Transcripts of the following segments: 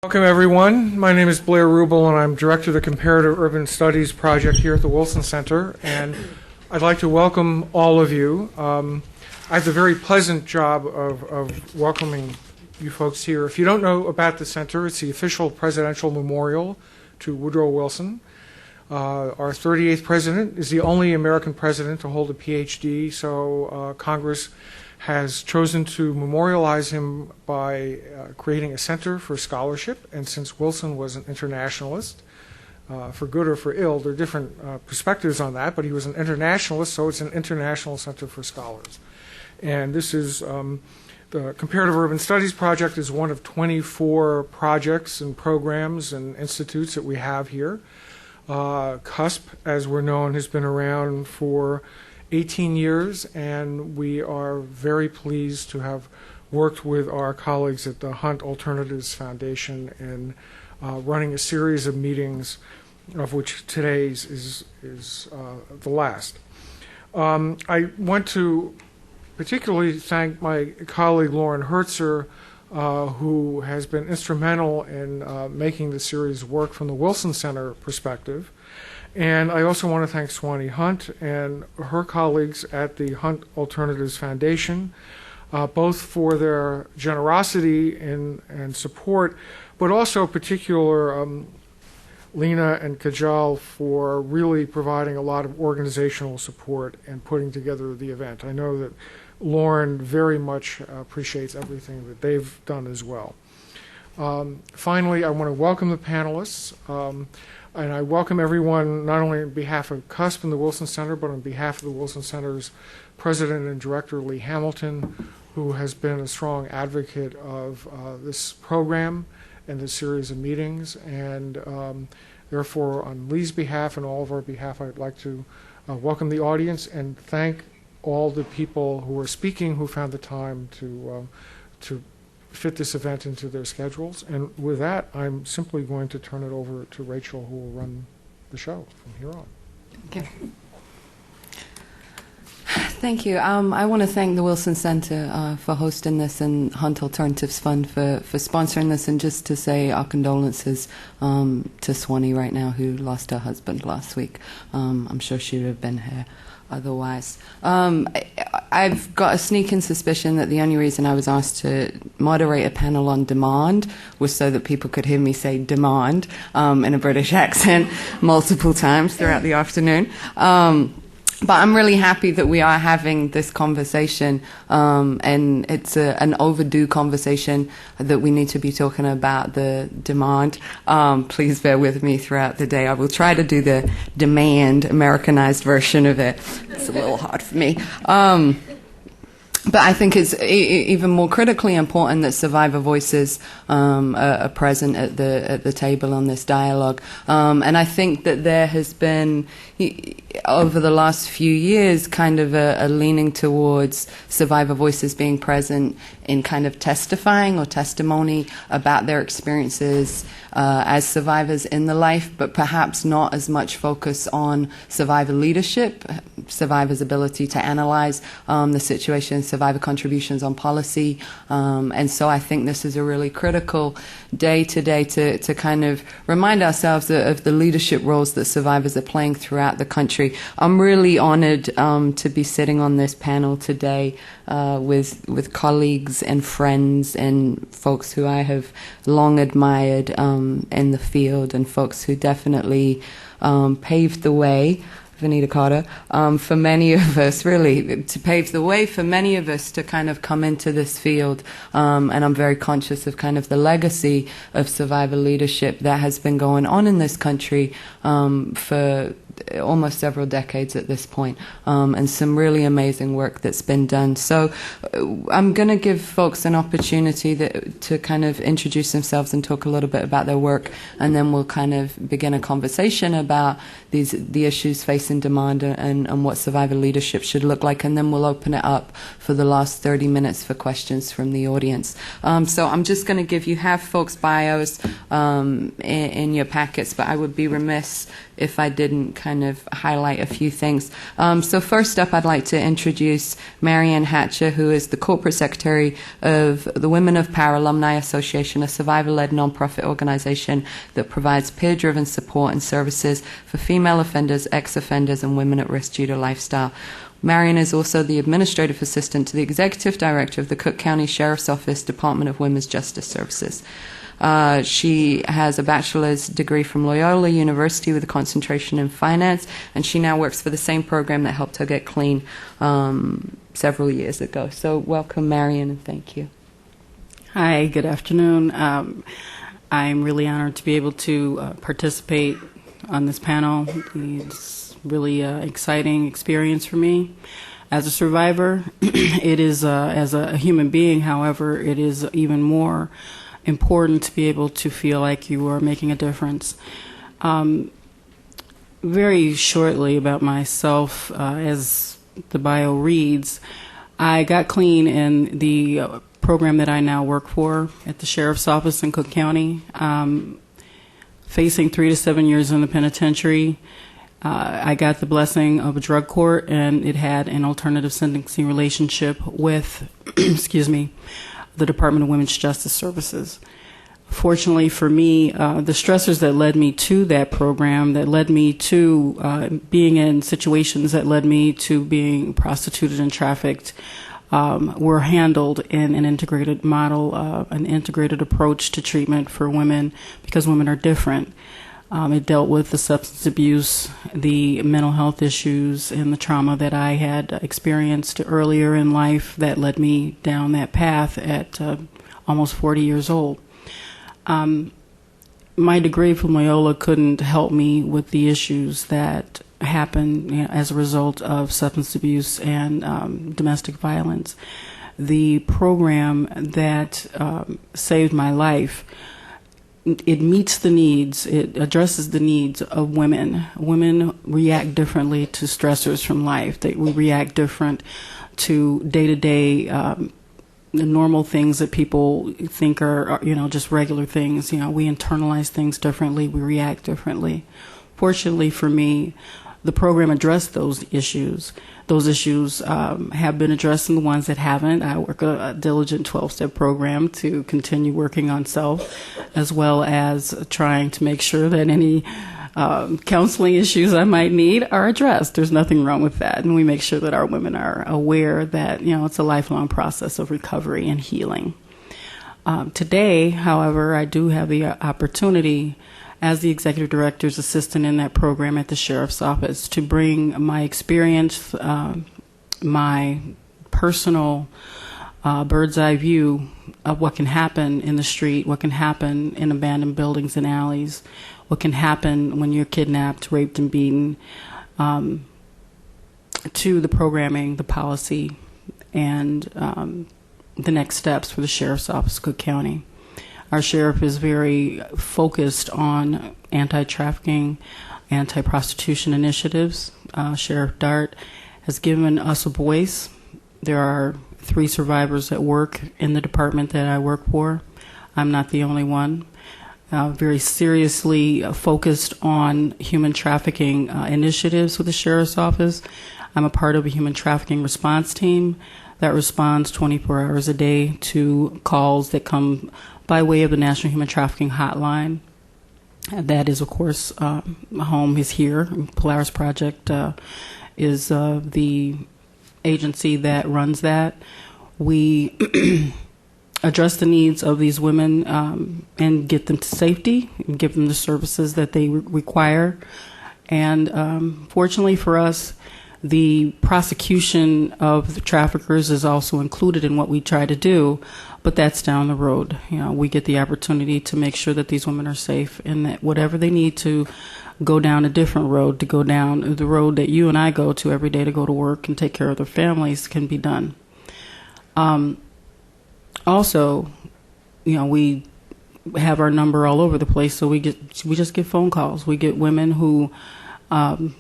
Welcome, everyone. My name is Blair Rubel, and I'm Director of the Comparative Urban Studies Project here at the Wilson Center. And I'd like to welcome all of you. I have the very pleasant job of welcoming you folks here. If you don't know about the center, it's the official presidential memorial to Woodrow Wilson. Our 38th president is the only American president to hold a PhD, so Congress has chosen to memorialize him by creating a center for scholarship. And since Wilson was an internationalist, for good or for ill, there are different perspectives on that, but he was an internationalist, so it's an international center for scholars. And this is the Comparative Urban Studies Project is one of 24 projects and programs and institutes that we have here. CUSP, as we're known, has been around for 18 years, and we are very pleased to have worked with our colleagues at the Hunt Alternatives Foundation in running a series of meetings, of which today's is the last. I want to particularly thank my colleague Lauren Hertzer, who has been instrumental in making the series work from the Wilson Center perspective. And I also want to thank Swanee Hunt and her colleagues at the Hunt Alternatives Foundation, both for their generosity and support, but also particular Lena and Kajal for really providing a lot of organizational support and putting together the event. I know that Lauren very much appreciates everything that they've done as well. Finally, I want to welcome the panelists. And I welcome everyone, not only on behalf of CUSP and the Wilson Center, but on behalf of the Wilson Center's president and director, Lee Hamilton, who has been a strong advocate of this program and this series of meetings. And therefore, on Lee's behalf and all of our behalf, I'd like to welcome the audience and thank all the people who are speaking who found the time to fit this event into their schedules. And with that, I'm simply going to turn it over to Rachel, who will run the show from here on. Okay. Thank you. I want to thank the Wilson Center for hosting this and Hunt Alternatives Fund for sponsoring this, and just to say our condolences to Swanee right now, who lost her husband last week. I'm sure she would have been here otherwise. I've got a sneaking suspicion that the only reason I was asked to moderate a panel on demand was so that people could hear me say demand in a British accent multiple times throughout the afternoon. But I'm really happy that we are having this conversation, and it's an overdue conversation that we need to be talking about the demand. Please bear with me throughout the day. I will try to do the demand Americanized version of it. It's a little hard for me. But I think it's even more critically important that survivor voices are present at the table on this dialogue. And I think that there has been, over the last few years, kind of a leaning towards survivor voices being present in kind of testifying or testimony about their experiences as survivors in the life, but perhaps not as much focus on survivor leadership, survivors' ability to analyze the situation, survivor contributions on policy. And so I think this is a really critical day today to kind of remind ourselves of the leadership roles that survivors are playing throughout the country. I'm really honored to be sitting on this panel today with colleagues and friends and folks who I have long admired in the field, and folks who definitely paved the way, Vanita Carter, for many of us, really, to pave the way for many of us to kind of come into this field. And I'm very conscious of kind of the legacy of survivor leadership that has been going on in this country for almost several decades at this point, and some really amazing work that's been done. So I'm going to give folks an opportunity to kind of introduce themselves and talk a little bit about their work, and then we'll kind of begin a conversation about the issues facing place in demand and what survivor leadership should look like. And then we'll open it up for the last 30 minutes for questions from the audience. So I'm just going to give you have folks' bios in your packets, but I would be remiss if I didn't kind of highlight a few things. So first up, I'd like to introduce Marianne Hatcher, who is the Corporate Secretary of the Women of Power Alumni Association, a survivor-led nonprofit organization that provides peer-driven support and services for female offenders, ex-offenders, and women at risk due to lifestyle. Marion is also the Administrative Assistant to the Executive Director of the Cook County Sheriff's Office Department of Women's Justice Services. She has a bachelor's degree from Loyola University with a concentration in finance, and she now works for the same program that helped her get clean several years ago. So welcome, Marion, and thank you. Hi, good afternoon. I'm really honored to be able to participate on this panel. It's really an exciting experience for me. As a survivor, it is, as a human being, however, it is even more important to be able to feel like you are making a difference. Very shortly about myself, as the bio reads, I got clean in the program that I now work for at the Sheriff's Office in Cook County, facing 3 to 7 years in the penitentiary. I got the blessing of a drug court, and it had an alternative sentencing relationship with, excuse me, the Department of Women's Justice Services. Fortunately for me, the stressors that led me to that program, that led me to being in situations that led me to being prostituted and trafficked, were handled in an integrated model, an integrated approach to treatment for women, because women are different. It dealt with the substance abuse, the mental health issues, and the trauma that I had experienced earlier in life that led me down that path at almost 40 years old. My degree from Loyola couldn't help me with the issues that happened, as a result of substance abuse and domestic violence. The program that saved my life, it meets the needs, it addresses the needs of women. Women react differently to stressors from life. We react different to day-to-day normal things that people think are just regular things. We internalize things differently, we react differently. Fortunately for me, the program addressed those issues. Those issues have been addressed, and the ones that haven't, I work a diligent 12-step program to continue working on self, as well as trying to make sure that any counseling issues I might need are addressed. There's nothing wrong with that, and we make sure that our women are aware that it's a lifelong process of recovery and healing. Today, however, I do have the opportunity as the executive director's assistant in that program at the Sheriff's Office to bring my experience, my personal bird's eye view of what can happen in the street, what can happen in abandoned buildings and alleys, what can happen when you're kidnapped, raped, and beaten, to the programming, the policy, and the next steps for the Sheriff's Office, Cook County. Our sheriff is very focused on anti-trafficking, anti-prostitution initiatives. Sheriff Dart has given us a voice. There are 3 survivors that work in the department that I work for. I'm not the only one. Very seriously focused on human trafficking initiatives with the Sheriff's Office. I'm a part of a human trafficking response team that responds 24 hours a day to calls that come by way of the National Human Trafficking Hotline. That is, of course, home is here. Polaris Project is the agency that runs that. We address the needs of these women and get them to safety, and give them the services that they require. And fortunately for us, the prosecution of the traffickers is also included in what we try to do, but that's down the road. We get the opportunity to make sure that these women are safe, and that whatever they need to go down a different road, to go down the road that you and I go to every day to go to work and take care of their families, can be done. Also, we have our number all over the place, so we just get phone calls. We get women who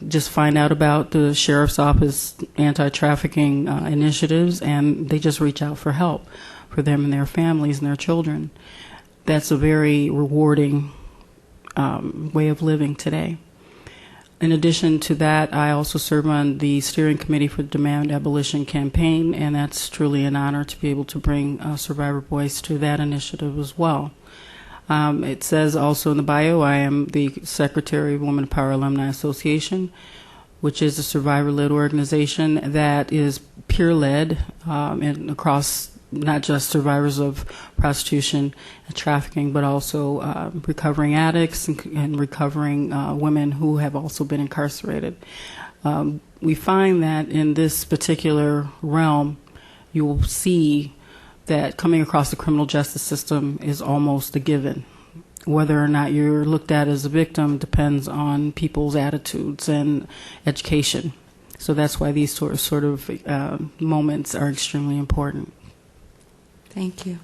just find out about the sheriff's office anti-trafficking initiatives, and they just reach out for help for them and their families and their children. That's a very rewarding way of living today. In addition to that, I also serve on the steering committee for the Demand Abolition Campaign, and that's truly an honor to be able to bring a survivor voice to that initiative as well. It says also in the bio, I am the Secretary of Women Power Alumni Association, which is a survivor-led organization that is peer-led and across not just survivors of prostitution and trafficking, but also recovering addicts and recovering women who have also been incarcerated. We find that in this particular realm, you will see that coming across the criminal justice system is almost a given. Whether or not you're looked at as a victim depends on people's attitudes and education. So that's why these sort of moments are extremely important. Thank you.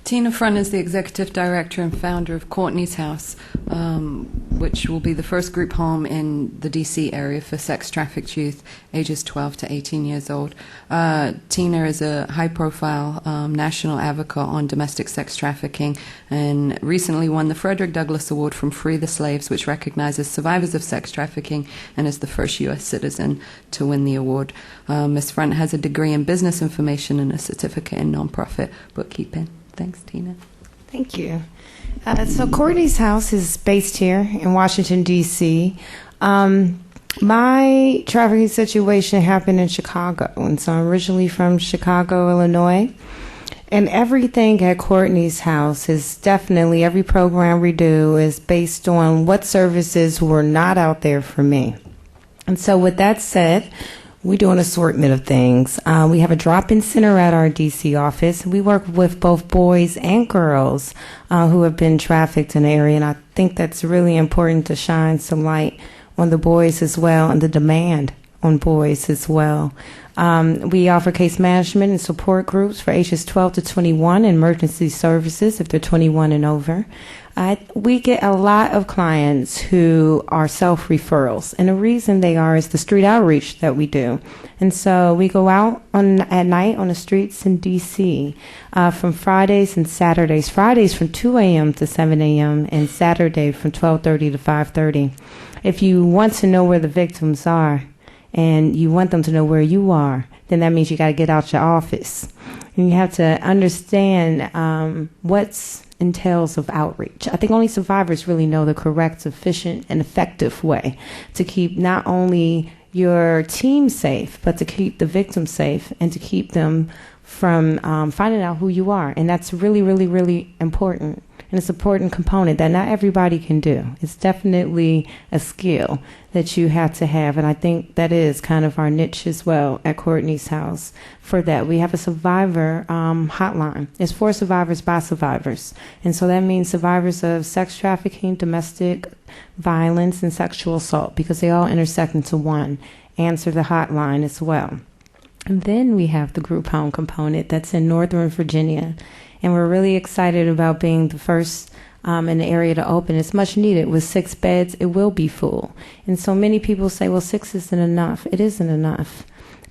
Tina Front is the Executive Director and founder of Courtney's House, which will be the first group home in the D.C. area for sex-trafficked youth ages 12 to 18 years old. Tina is a high-profile national advocate on domestic sex trafficking and recently won the Frederick Douglass Award from Free the Slaves, which recognizes survivors of sex trafficking, and is the first U.S. citizen to win the award. Ms. Front has a degree in business information and a certificate in nonprofit bookkeeping. Thanks, Tina. Thank you. So Courtney's House is based here in Washington, D.C. My trafficking situation happened in Chicago, and so I'm originally from Chicago, Illinois. And everything at Courtney's House is definitely, every program we do is based on what services were not out there for me. And so with that said, we do an assortment of things. We have a drop-in center at our D.C. office. We work with both boys and girls who have been trafficked in the area, and I think that's really important to shine some light on the boys as well and the demand on boys as well. We offer case management and support groups for ages 12 to 21 in emergency services if they're 21 and over. We get a lot of clients who are self-referrals, and the reason they are is the street outreach that we do. And so we go out at night on the streets in D.C. From Fridays and Saturdays. Fridays from 2 a.m. to 7 a.m. and Saturday from 12:30 to 5:30. If you want to know where the victims are and you want them to know where you are, then that means you got to get out your office. And you have to understand what's entails of outreach. I think only survivors really know the correct, efficient, and effective way to keep not only your team safe, but to keep the victim safe and to keep them from finding out who you are. And that's really, really, really important. And it's an important component that not everybody can do. It's definitely a skill that you have to have. And I think that is kind of our niche as well at Courtney's House for that. We have a survivor hotline. It's for survivors by survivors. And so that means survivors of sex trafficking, domestic violence, and sexual assault, because they all intersect into one. Answer the hotline as well. And then we have the group home component that's in Northern Virginia. And we're really excited about being the first in the area to open. It's much needed. With 6 beds, it will be full. And so many people say, well, 6 isn't enough. It isn't enough.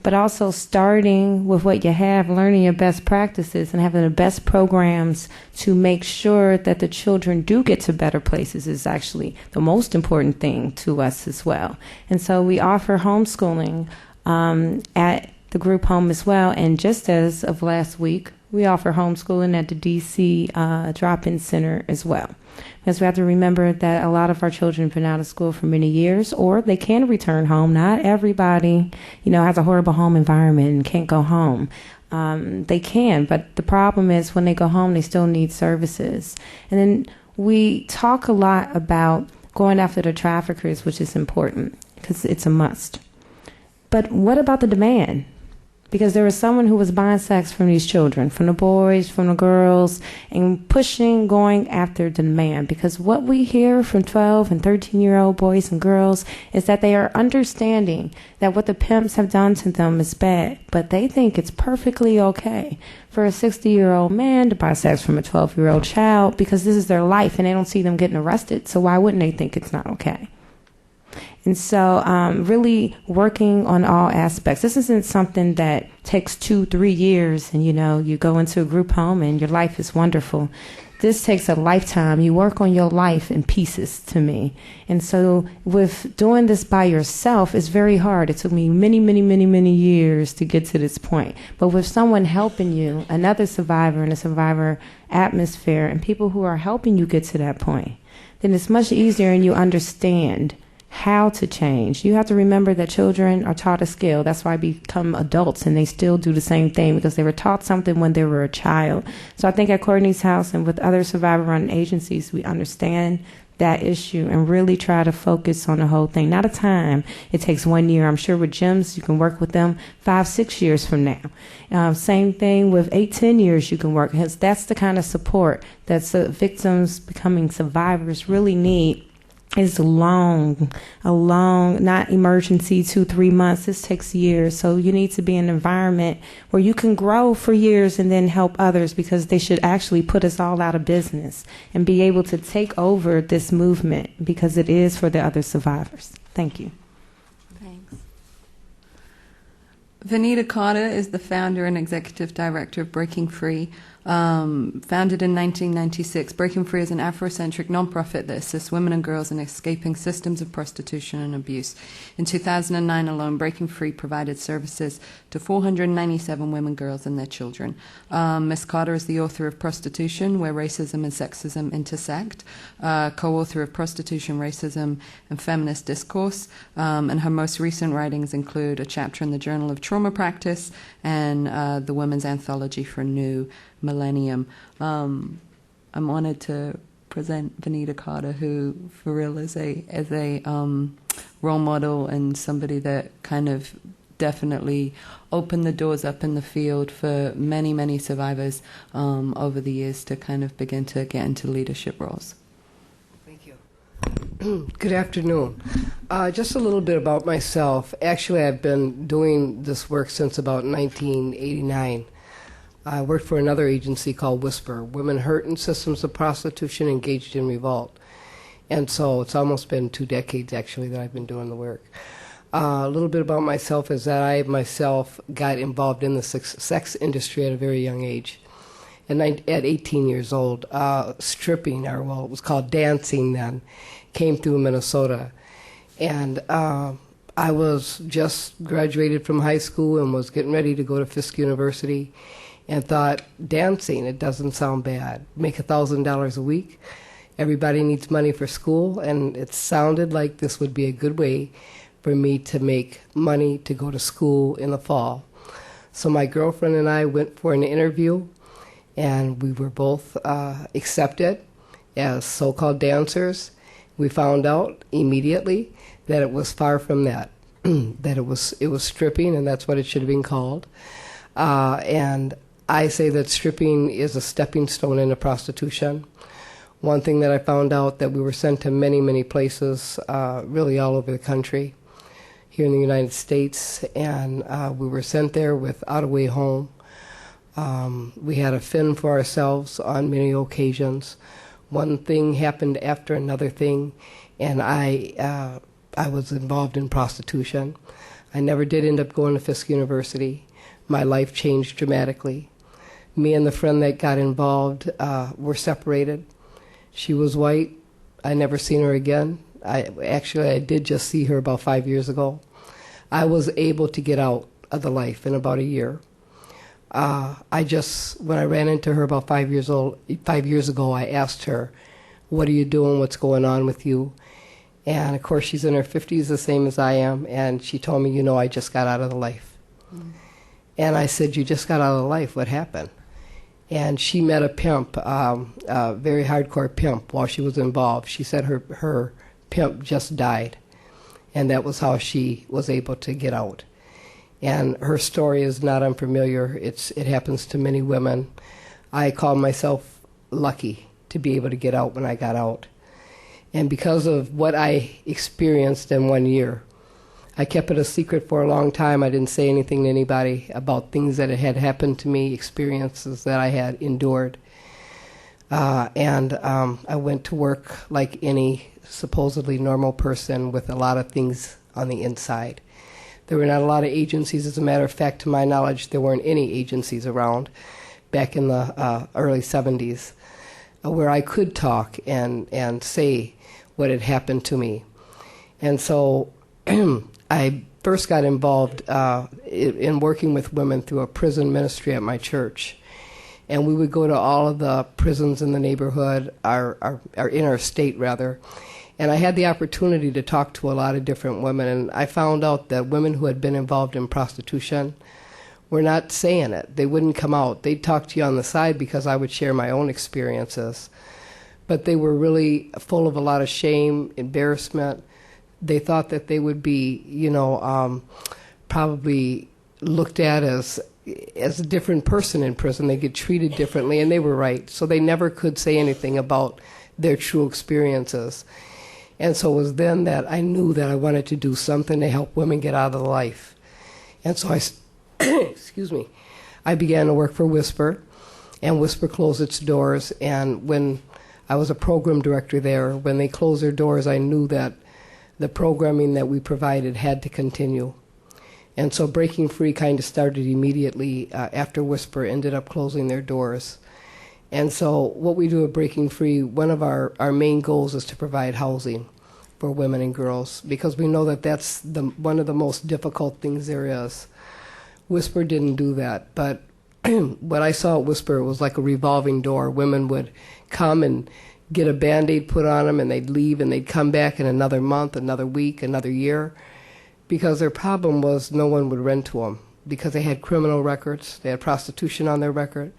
But also starting with what you have, learning your best practices and having the best programs to make sure that the children do get to better places is actually the most important thing to us as well. And so we offer homeschooling at the group home as well. And just as of last week, we offer homeschooling at the D.C. drop-in center as well. Because we have to remember that a lot of our children have been out of school for many years, or they can return home. Not everybody, has a horrible home environment and can't go home. They can, but the problem is when they go home, they still need services. And then we talk a lot about going after the traffickers, which is important because it's a must. But what about the demand? Because there was someone who was buying sex from these children, from the boys, from the girls, and going after the demand. Because what we hear from 12 and 13-year-old boys and girls is that they are understanding that what the pimps have done to them is bad, but they think it's perfectly okay for a 60-year-old man to buy sex from a 12-year-old child because this is their life and they don't see them getting arrested. So why wouldn't they think it's not okay? And so really working on all aspects. This isn't something that takes 2-3 years and, you go into a group home and your life is wonderful. This takes a lifetime. You work on your life in pieces, to me. And so with doing this by yourself, it's very hard. It took me many, many, many, many years to get to this point. But with someone helping you, another survivor in a survivor atmosphere, and people who are helping you get to that point, then it's much easier and you understand how to change. You have to remember that children are taught a skill. That's why they become adults and they still do the same thing because they were taught something when they were a child. So I think at Courtney's House and with other survivor-run agencies, we understand that issue and really try to focus on the whole thing. Not a time. It takes 1 year. I'm sure with gyms, you can work with them 5-6 years from now. Same thing with 8-10 years you can work. That's the kind of support that victims becoming survivors really need. Is a long, not emergency 2-3 months. This takes years. So you need to be in an environment where you can grow for years and then help others, because they should actually put us all out of business and be able to take over this movement because it is for the other survivors. Thank you. Thanks. Vanita Carter is the founder and executive director of Breaking Free. Founded in 1996, Breaking Free is an Afrocentric nonprofit that assists women and girls in escaping systems of prostitution and abuse. In 2009 alone, Breaking Free provided services to 497 women, girls, and their children. Ms. Carter is the author of Prostitution, Where Racism and Sexism Intersect, co-author of Prostitution, Racism, and Feminist Discourse, and her most recent writings include a chapter in the Journal of Trauma Practice and the Women's Anthology for New Millennium. I'm honored to present Vanita Carter, who for real is a role model and somebody that kind of definitely opened the doors up in the field for many, many survivors over the years to kind of begin to get into leadership roles. Thank you. Good afternoon. Just a little bit about myself. Actually, I've been doing this work since about 1989. I worked for another agency called Whisper, Women Hurt in Systems of Prostitution Engaged in Revolt. And so it's almost been 2 decades, actually, that I've been doing the work. A little bit about myself is that I myself got involved in the sex industry at a very young age. And at 18 years old, stripping, or well, it was called dancing then, came through Minnesota. And I was just graduated from high school and was getting ready to go to Fisk University, and thought, dancing, it doesn't sound bad. Make $1,000 a week. Everybody needs money for school, and it sounded like this would be a good way for me to make money to go to school in the fall. So my girlfriend and I went for an interview, and we were both accepted as so-called dancers. We found out immediately that it was far from that, that it was stripping, and that's what it should have been called. And I say that stripping is a stepping stone into prostitution. One thing that I found out, that we were sent to many, many places, really all over the country, here in the United States, and we were sent there without a way home. We had to fend for ourselves on many occasions. One thing happened after another thing, and I was involved in prostitution. I never did end up going to Fisk University. My life changed dramatically. Me and the friend that got involved were separated. She was white. I never seen her again. I did just see her about 5 years ago. I was able to get out of the life in about a year. When I ran into her about 5 years ago, I asked her, "What are you doing? What's going on with you?" And of course, she's in her 50s, the same as I am, and she told me, I just got out of the life. Mm. And I said, "You just got out of the life, what happened?" And she met a pimp, a very hardcore pimp, while she was involved. She said her pimp just died, and that was how she was able to get out. And her story is not unfamiliar. It happens to many women. I call myself lucky to be able to get out when I got out. And because of what I experienced in 1 year, I kept it a secret for a long time. I didn't say anything to anybody about things that had happened to me, experiences that I had endured. I went to work like any supposedly normal person with a lot of things on the inside. There were not a lot of agencies. As a matter of fact, to my knowledge, there weren't any agencies around back in the early 70s where I could talk and say what had happened to me. And so I first got involved in working with women through a prison ministry at my church. And we would go to all of the prisons in the neighborhood, in our state rather. And I had the opportunity to talk to a lot of different women, and I found out that women who had been involved in prostitution were not saying it. They wouldn't come out. They'd talk to you on the side because I would share my own experiences. But they were really full of a lot of shame, embarrassment. They thought that they would be, probably looked at as a different person in prison. They get treated differently, and they were right. So they never could say anything about their true experiences. And so it was then that I knew that I wanted to do something to help women get out of the life. And so excuse me, I began to work for Whisper, and Whisper closed its doors. And when I was a program director there, when they closed their doors, I knew that the programming that we provided had to continue. And so Breaking Free kind of started immediately after Whisper ended up closing their doors. And so what we do at Breaking Free, one of our main goals is to provide housing for women and girls, because we know that that's one of the most difficult things there is. Whisper didn't do that, but what I saw at Whisper was like a revolving door. Women would come and get a Band-Aid put on them, and they'd leave, and they'd come back in another month, another week, another year, because their problem was no one would rent to them, because they had criminal records, they had prostitution on their record.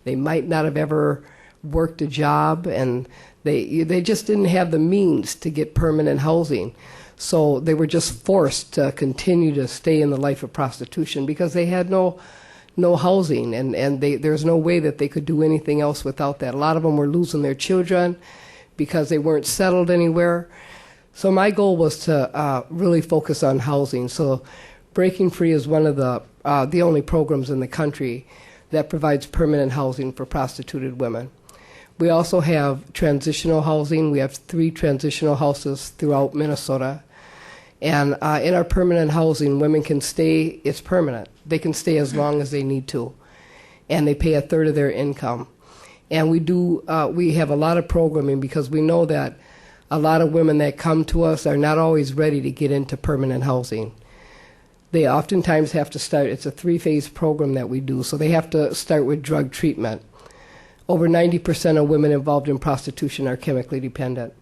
They might not have ever worked a job, and they just didn't have the means to get permanent housing. So they were just forced to continue to stay in the life of prostitution because they had no housing, and there's no way that they could do anything else without that. A lot of them were losing their children because they weren't settled anywhere. So my goal was to really focus on housing. So Breaking Free is one of the only programs in the country that provides permanent housing for prostituted women. We also have transitional housing. We have 3 transitional houses throughout Minnesota. And in our permanent housing, women can stay, it's permanent. They can stay as long as they need to. And they pay 1/3 of their income. And we have a lot of programming because we know that a lot of women that come to us are not always ready to get into permanent housing. They oftentimes have to start, it's a 3-phase program that we do, so they have to start with drug treatment. Over 90% of women involved in prostitution are chemically dependent.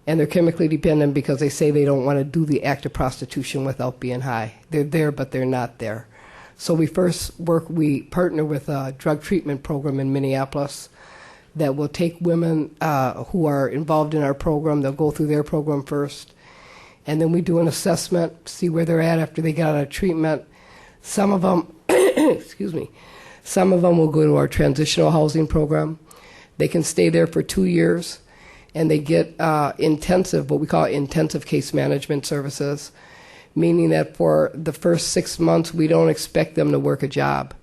And they're chemically dependent because they say they don't want to do the act of prostitution without being high. They're there, but they're not there. So we partner with a drug treatment program in Minneapolis that will take women who are involved in our program. They'll go through their program first. And then we do an assessment, see where they're at after they get out of treatment. Some of them, some of them will go to our transitional housing program. They can stay there for 2 years, and they get what we call intensive case management services, meaning that for the first 6 months, we don't expect them to work a job.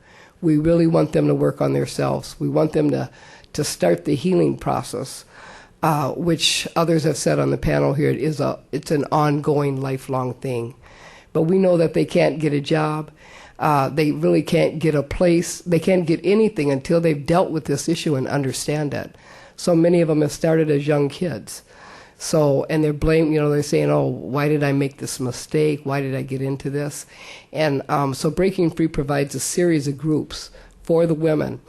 We really want them to work on themselves. We want them to start the healing process. Which others have said on the panel here, it's an ongoing, lifelong thing. But we know that they can't get a job. They really can't get a place. They can't get anything until they've dealt with this issue and understand it. So many of them have started as young kids. So, and they're saying, oh, why did I make this mistake? Why did I get into this? And so Breaking Free provides a series of groups for the women.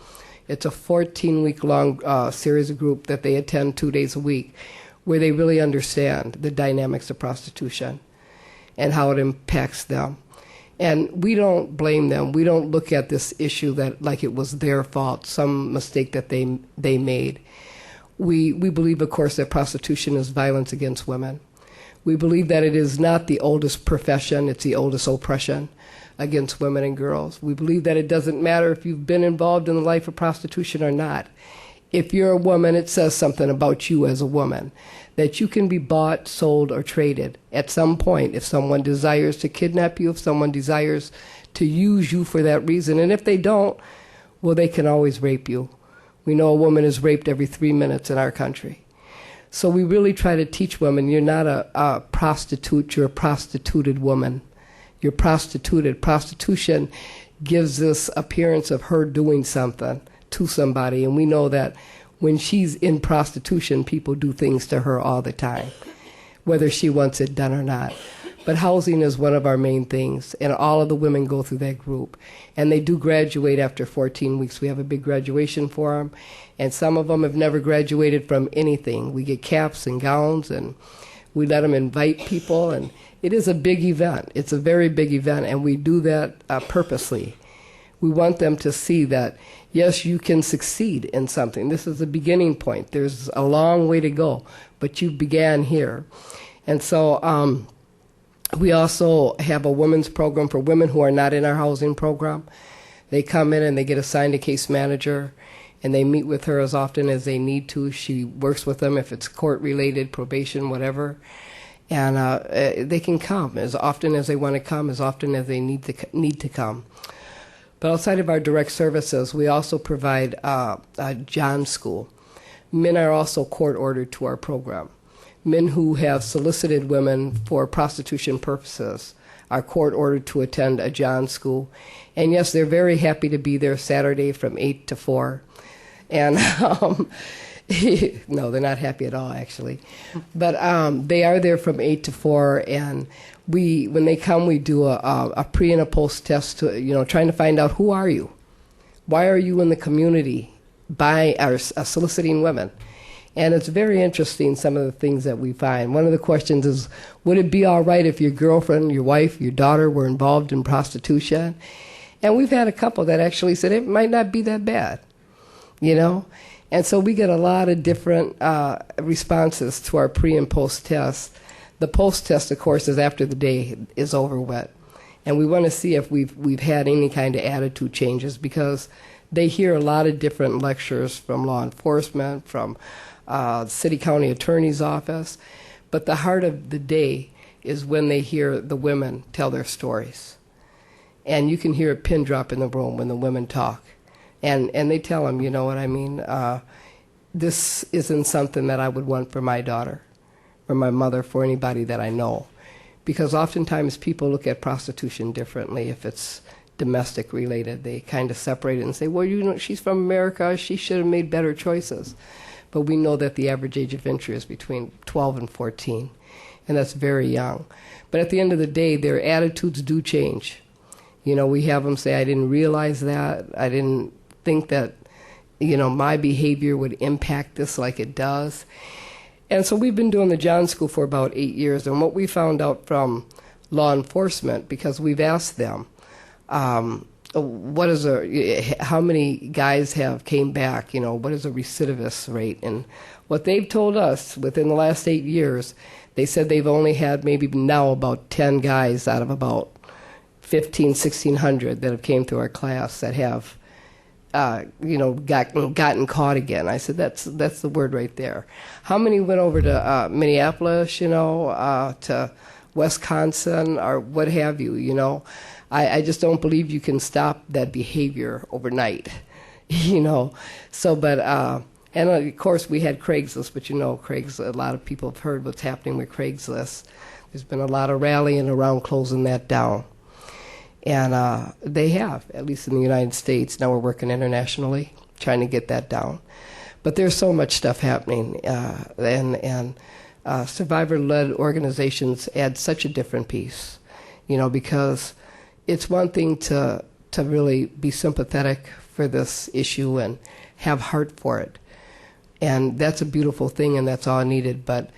It's a 14-week-long series of group that they attend 2 days a week, where they really understand the dynamics of prostitution and how it impacts them. And we don't blame them. We don't look at this issue that like it was their fault, some mistake that they made. We believe, of course, that prostitution is violence against women. We believe that it is not the oldest profession, it's the oldest oppression against women and girls. We believe that it doesn't matter if you've been involved in the life of prostitution or not. If you're a woman, it says something about you as a woman, that you can be bought, sold, or traded at some point if someone desires to kidnap you, if someone desires to use you for that reason. And if they don't, well, they can always rape you. We know a woman is raped every 3 minutes in our country. So we really try to teach women, you're not a prostitute, you're a prostituted woman. You're prostituted. Prostitution gives this appearance of her doing something to somebody, and we know that when she's in prostitution, people do things to her all the time, whether she wants it done or not. But housing is one of our main things, and all of the women go through that group. And they do graduate after 14 weeks. We have a big graduation for them, and some of them have never graduated from anything. We get caps and gowns, and we let them invite people, and it is a big event. It's a very big event, and we do that purposely. We want them to see that, yes, you can succeed in something. This is the beginning point. There's a long way to go, but you began here. And so we also have a women's program for women who are not in our housing program. They come in and they get assigned a case manager, and they meet with her as often as they need to. She works with them if it's court-related, probation, whatever. And they can come as often as they want to come, as often as they need to come. But outside of our direct services, we also provide a John School. Men are also court-ordered to our program. Men who have solicited women for prostitution purposes are court-ordered to attend a John School. And yes, they're very happy to be there Saturday from 8 to 4. And no, they're not happy at all, actually. But they are there from 8 to 4, and when they come, we do a pre and a post test, trying to find out, who are you? Why are you in the community soliciting women? And it's very interesting, some of the things that we find. One of the questions is, would it be all right if your girlfriend, your wife, your daughter were involved in prostitution? And we've had a couple that actually said it might not be that bad, And so we get a lot of different responses to our pre and post tests. The post test, of course, is after the day is over with. And we want to see if we've had any kind of attitude changes, because they hear a lot of different lectures from law enforcement, from the city county attorney's office. But the heart of the day is when they hear the women tell their stories. And you can hear a pin drop in the room when the women talk. And they tell them, you know what I mean? This isn't something that I would want for my daughter, or my mother, for anybody that I know. Because oftentimes people look at prostitution differently if it's domestic related. They kind of separate it and say, well, she's from America, she should have made better choices. But we know that the average age of entry is between 12 and 14, and that's very young. But at the end of the day, their attitudes do change. We have them say, I didn't realize that, I didn't think that, my behavior would impact this like it does. And so we've been doing the John School for about 8 years, and what we found out from law enforcement, because we've asked them, how many guys have came back, what is the recidivist rate? And what they've told us within the last 8 years, they said they've only had maybe now about 10 guys out of about 1,600 that have came through our class that have gotten caught again. I said, that's the word right there. How many went over to Minneapolis, to Wisconsin, or what have you, I just don't believe you can stop that behavior overnight, So, but, and of course we had Craigslist, but Craigslist, a lot of people have heard what's happening with Craigslist. There's been a lot of rallying around closing that down. And they have, at least in the United States. Now we're working internationally, trying to get that down. But there's so much stuff happening, and survivor-led organizations add such a different piece, because it's one thing to really be sympathetic for this issue and have heart for it. And that's a beautiful thing, and that's all needed. But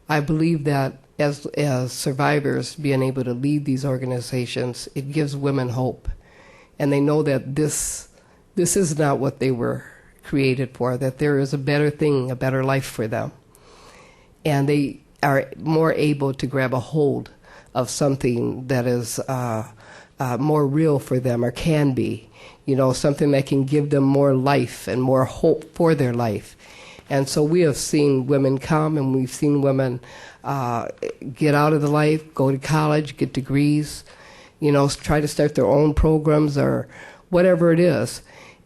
I believe that as survivors being able to lead these organizations, it gives women hope. And they know that this is not what they were created for, that there is a better thing, a better life for them. And they are more able to grab a hold of something that is more real for them, or can be, something that can give them more life and more hope for their life. And so we have seen women come, and we've seen women get out of the life, go to college, get degrees, try to start their own programs or whatever it is.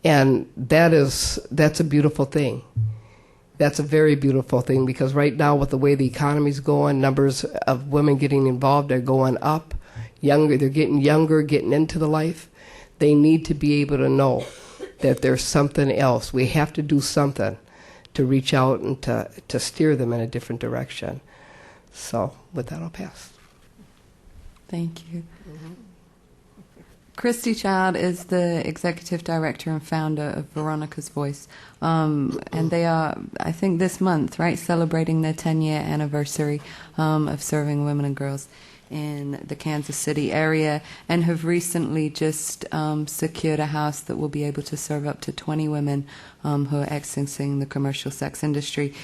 And that's a beautiful thing. That's a very beautiful thing, because right now, with the way the economy's going, numbers of women getting involved are going up. They're getting younger, getting into the life. They need to be able to know that there's something else. We have to do something to reach out and to steer them in a different direction. So with that, I'll pass. Thank you. Christy Child is the executive director and founder of Veronica's Voice. And they are, I think this month, right, celebrating their 10-year anniversary of serving women and girls in the Kansas City area, and have recently just secured a house that will be able to serve up to 20 women who are exiting the commercial sex industry.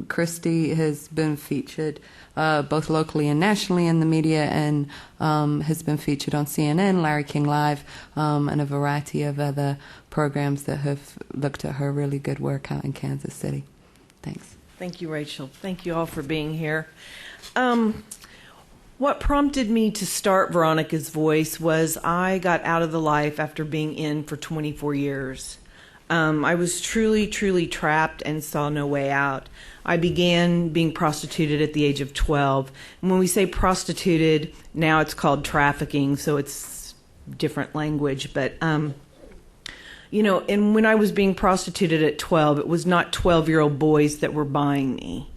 Christy has been featured both locally and nationally in the media, and has been featured on CNN, Larry King Live, and a variety of other programs that have looked at her really good work out in Kansas City. Thanks. Thank you, Rachel. Thank you all for being here. What prompted me to start Veronica's Voice was I got out of the life after being in for 24 years. I was truly, truly trapped and saw no way out. I began being prostituted at the age of 12. And when we say prostituted, now it's called trafficking, so it's different language. But, and when I was being prostituted at 12, it was not 12-year-old boys that were buying me.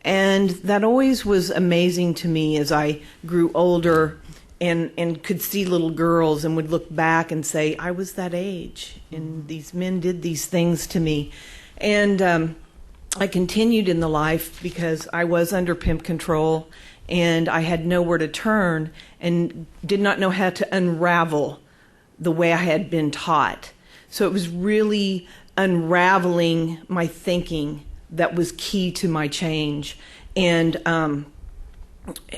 And that always was amazing to me as I grew older and could see little girls and would look back and say, I was that age, and these men did these things to me. And I continued in the life because I was under pimp control, and I had nowhere to turn and did not know how to unravel the way I had been taught. So it was really unraveling my thinking that was key to my change, and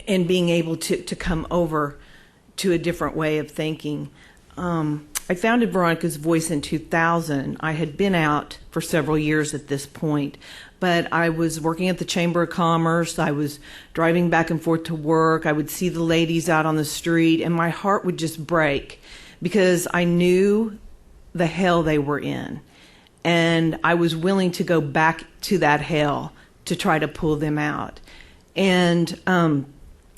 being able to come over to a different way of thinking. I founded Veronica's Voice in 2000. I had been out for several years at this point, but I was working at the Chamber of Commerce. I was driving back and forth to work. I would see the ladies out on the street, and my heart would just break because I knew the hell they were in. And I was willing to go back to that hell to try to pull them out. And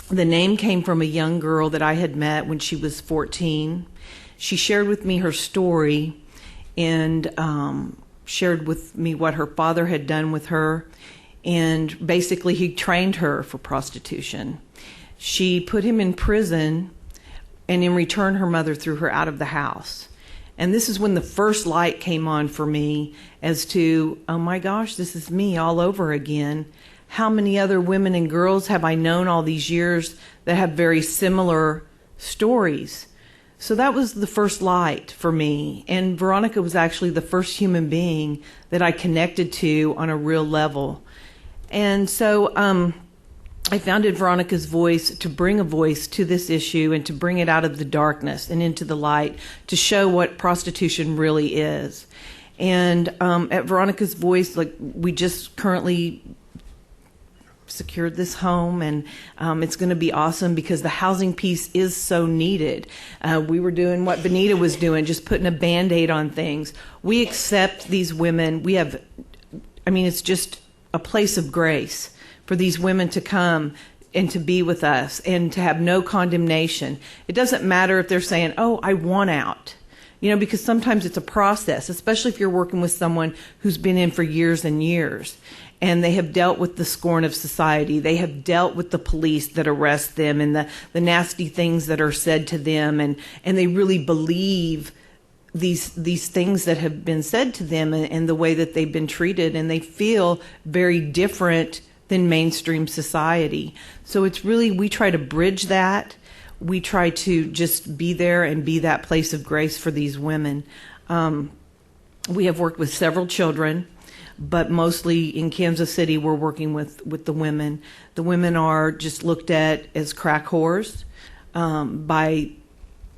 the name came from a young girl that I had met when she was 14. She shared with me her story and shared with me what her father had done with her. And basically, he trained her for prostitution. She put him in prison, and in return, her mother threw her out of the house. And this is when the first light came on for me as to, oh my gosh, this is me all over again. How many other women and girls have I known all these years that have very similar stories? So that was the first light for me. And Veronica was actually the first human being that I connected to on a real level. And so I founded Veronica's Voice to bring a voice to this issue and to bring it out of the darkness and into the light, to show what prostitution really is. And at Veronica's Voice, we just currently secured this home, and it's going to be awesome because the housing piece is so needed. We were doing what Benita was doing, just putting a Band-Aid on things. We accept these women. It's just a place of grace for these women to come and to be with us and to have no condemnation. It doesn't matter if they're saying, oh, I want out, because sometimes it's a process, especially if you're working with someone who's been in for years and years, and they have dealt with the scorn of society. They have dealt with the police that arrest them and the nasty things that are said to them, and they really believe these things that have been said to them and the way that they've been treated, and they feel very different than mainstream society. So it's really, we try to bridge that. We try to just be there and be that place of grace for these women. We have worked with several children, but mostly in Kansas City we're working with the women. The women are just looked at as crack whores by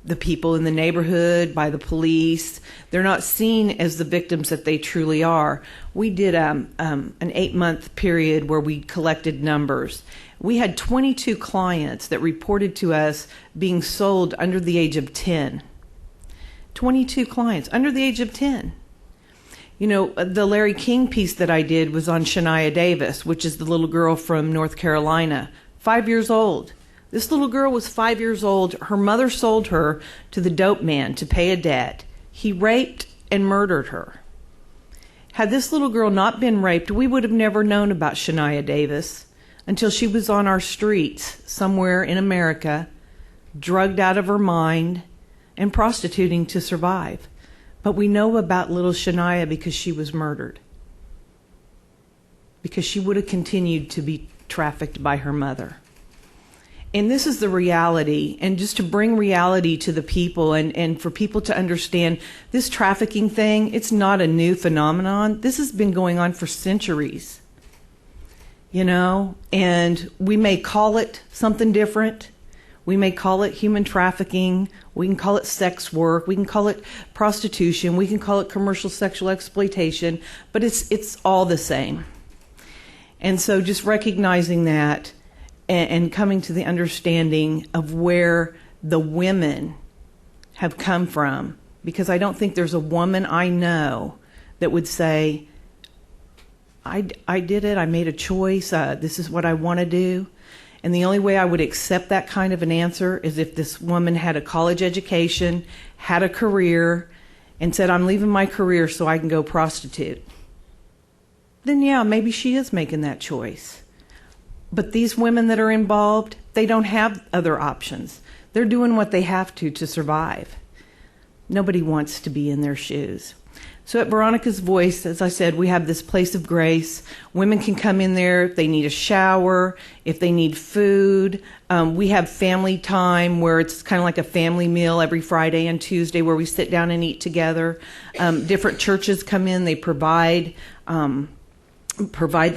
the people in the neighborhood, by the police. They're not seen as the victims that they truly are. We did an 8-month period where we collected numbers. We had 22 clients that reported to us being sold under the age of 10 22 clients under the age of 10. You know, the Larry King piece that I did was on Shania Davis, which is the little girl from North Carolina, 5 years old. This little girl was 5 years old. Her mother sold her to the dope man to pay a debt. He raped and murdered her. Had this little girl not been raped, we would have never known about Shania Davis until she was on our streets somewhere in America, drugged out of her mind and prostituting to survive. But we know about little Shania because she was murdered, because she would have continued to be trafficked by her mother. And this is the reality, and just to bring reality to the people and for people to understand this trafficking thing, it's not a new phenomenon. This has been going on for centuries, you know, and we may call it something different. We may call it human trafficking. We can call it sex work. We can call it prostitution. We can call it commercial sexual exploitation, but it's all the same. And so just recognizing that and coming to the understanding of where the women have come from, because I don't think there's a woman I know that would say, I did it, I made a choice, this is what I want to do. And the only way I would accept that kind of an answer is if this woman had a college education, had a career, and said, I'm leaving my career so I can go prostitute. Then yeah, maybe she is making that choice. But these women that are involved, they don't have other options. They're doing what they have to survive. Nobody wants to be in their shoes. So at Veronica's Voice, as I said, we have this place of grace. Women can come in there if they need a shower, if they need food. We have family time where it's kind of like a family meal every Friday and Tuesday where we sit down and eat together. Different churches come in, they provide the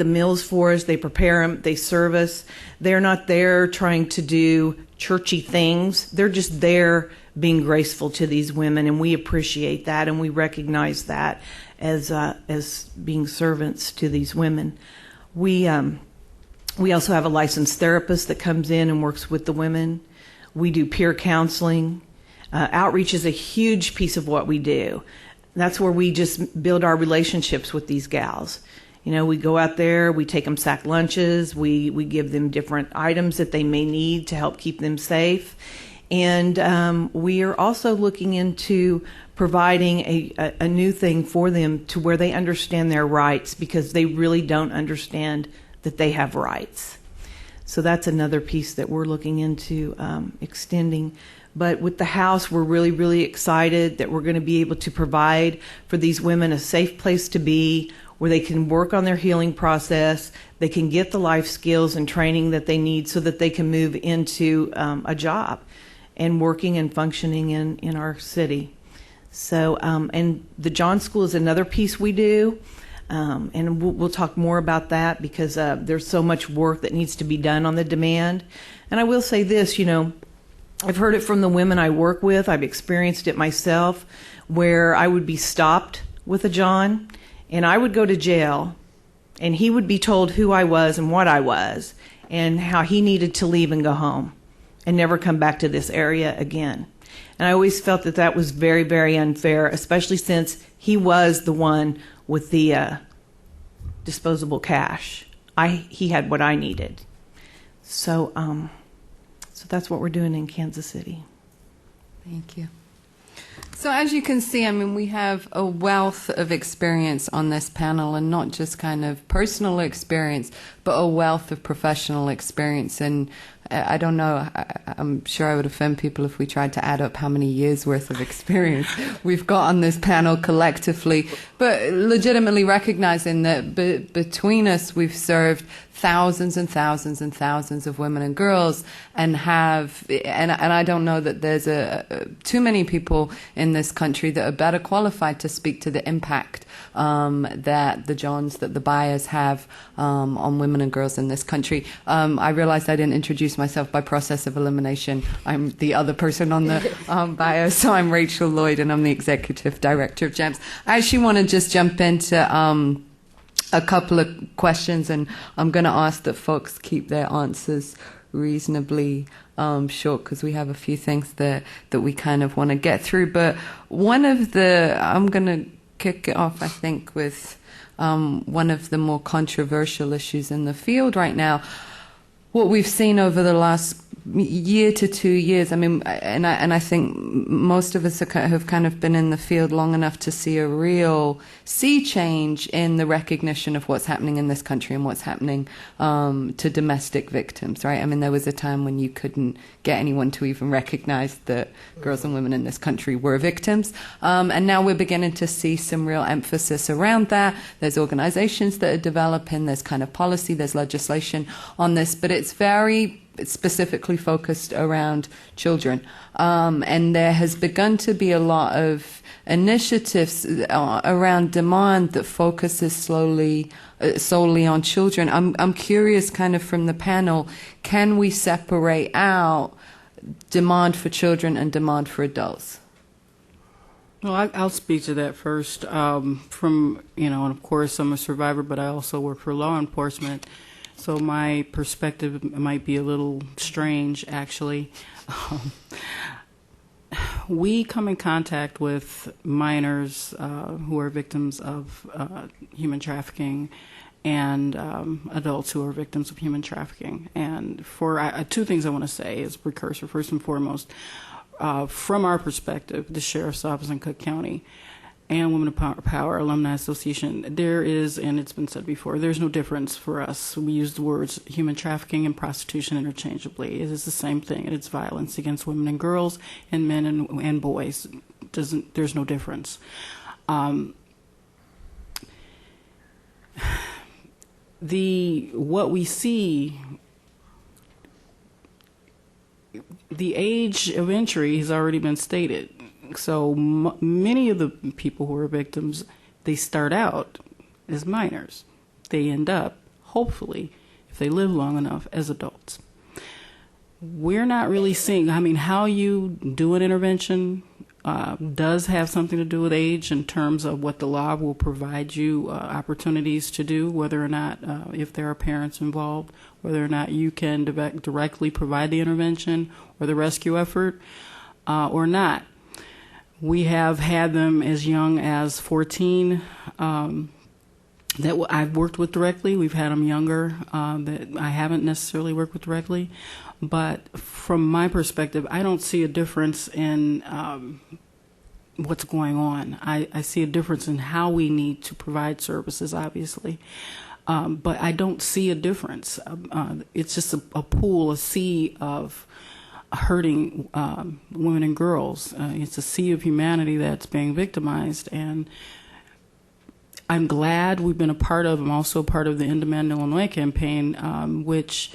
meals for us, they prepare them, they serve us. They're not there trying to do churchy things. They're just there being graceful to these women, and we appreciate that, and we recognize that as being servants to these women. We also have a licensed therapist that comes in and works with the women. We do peer counseling. Outreach is a huge piece of what we do. That's where we just build our relationships with these gals. You know, we go out there, we take them sack lunches, we give them different items that they may need to help keep them safe. And we are also looking into providing a new thing for them to where they understand their rights, because they really don't understand that they have rights. So that's another piece that we're looking into extending. But with the house, we're really, really excited that we're going to be able to provide for these women a safe place to be, where they can work on their healing process, they can get the life skills and training that they need so that they can move into a job and working and functioning in our city. So, and the John School is another piece we do, and we'll talk more about that because there's so much work that needs to be done on the demand. And I will say this, you know, I've heard it from the women I work with, I've experienced it myself, where I would be stopped with a John, and I would go to jail, and he would be told who I was and what I was, and how he needed to leave and go home and never come back to this area again. And I always felt that that was very, very unfair, especially since he was the one with the disposable cash. He had what I needed. So that's what we're doing in Kansas City. Thank you. So as you can see, I mean, we have a wealth of experience on this panel, and not just kind of personal experience, but a wealth of professional experience. And I don't know, I'm sure I would offend people if we tried to add up how many years worth of experience we've got on this panel collectively, but legitimately recognizing that between us we've served thousands and thousands and thousands of women and girls, and I don't know that there's too many people in this country that are better qualified to speak to the impact that the Johns, that the buyers have on women and girls in this country. I realized I didn't introduce myself by process of elimination. I'm the other person on the bio, so I'm Rachel Lloyd, and I'm the Executive Director of GEMS. I actually want to just jump into a couple of questions, and I'm going to ask that folks keep their answers reasonably short because we have a few things that we kind of want to get through. But I'm going to kick it off, I think, with one of the more controversial issues in the field right now. What we've seen over the last year to 2 years, I mean, and I think most of us have kind of been in the field long enough to see a real sea change in the recognition of what's happening in this country and what's happening to domestic victims, right? I mean, there was a time when you couldn't get anyone to even recognize that girls and women in this country were victims. And now we're beginning to see some real emphasis around that. There's organizations that are developing, there's kind of policy, there's legislation on this, but it's very specifically focused around children. And there has begun to be a lot of initiatives around demand that focuses solely on children. I'm curious, kind of from the panel, can we separate out demand for children and demand for adults? Well, I'll speak to that first. And of course, I'm a survivor, but I also work for law enforcement. So my perspective might be a little strange, actually. We come in contact with minors who are victims of human trafficking and adults who are victims of human trafficking. And for two things I want to say as a precursor. First and foremost, from our perspective, the Sheriff's Office in Cook County and Women of Power Alumni Association, there is, and it's been said before, there's no difference for us. We use the words human trafficking and prostitution interchangeably. It is the same thing. It's violence against women and girls and men and boys. There's no difference. What we see, the age of entry has already been stated. So many of the people who are victims, they start out as minors. They end up, hopefully, if they live long enough, as adults. We're not really seeing, I mean, how you do an intervention does have something to do with age in terms of what the law will provide you opportunities to do, whether or not, if there are parents involved, whether or not you can directly provide the intervention or the rescue effort or not. We have had them as young as 14 that I've worked with directly. We've had them younger that I haven't necessarily worked with directly. But from my perspective, I don't see a difference in what's going on. I see a difference in how we need to provide services, obviously. But I don't see a difference. It's just a pool, a sea of hurting women and girls. It's a sea of humanity that's being victimized, and I'm glad we've been a part of. I'm also part of the End Demand Illinois campaign, which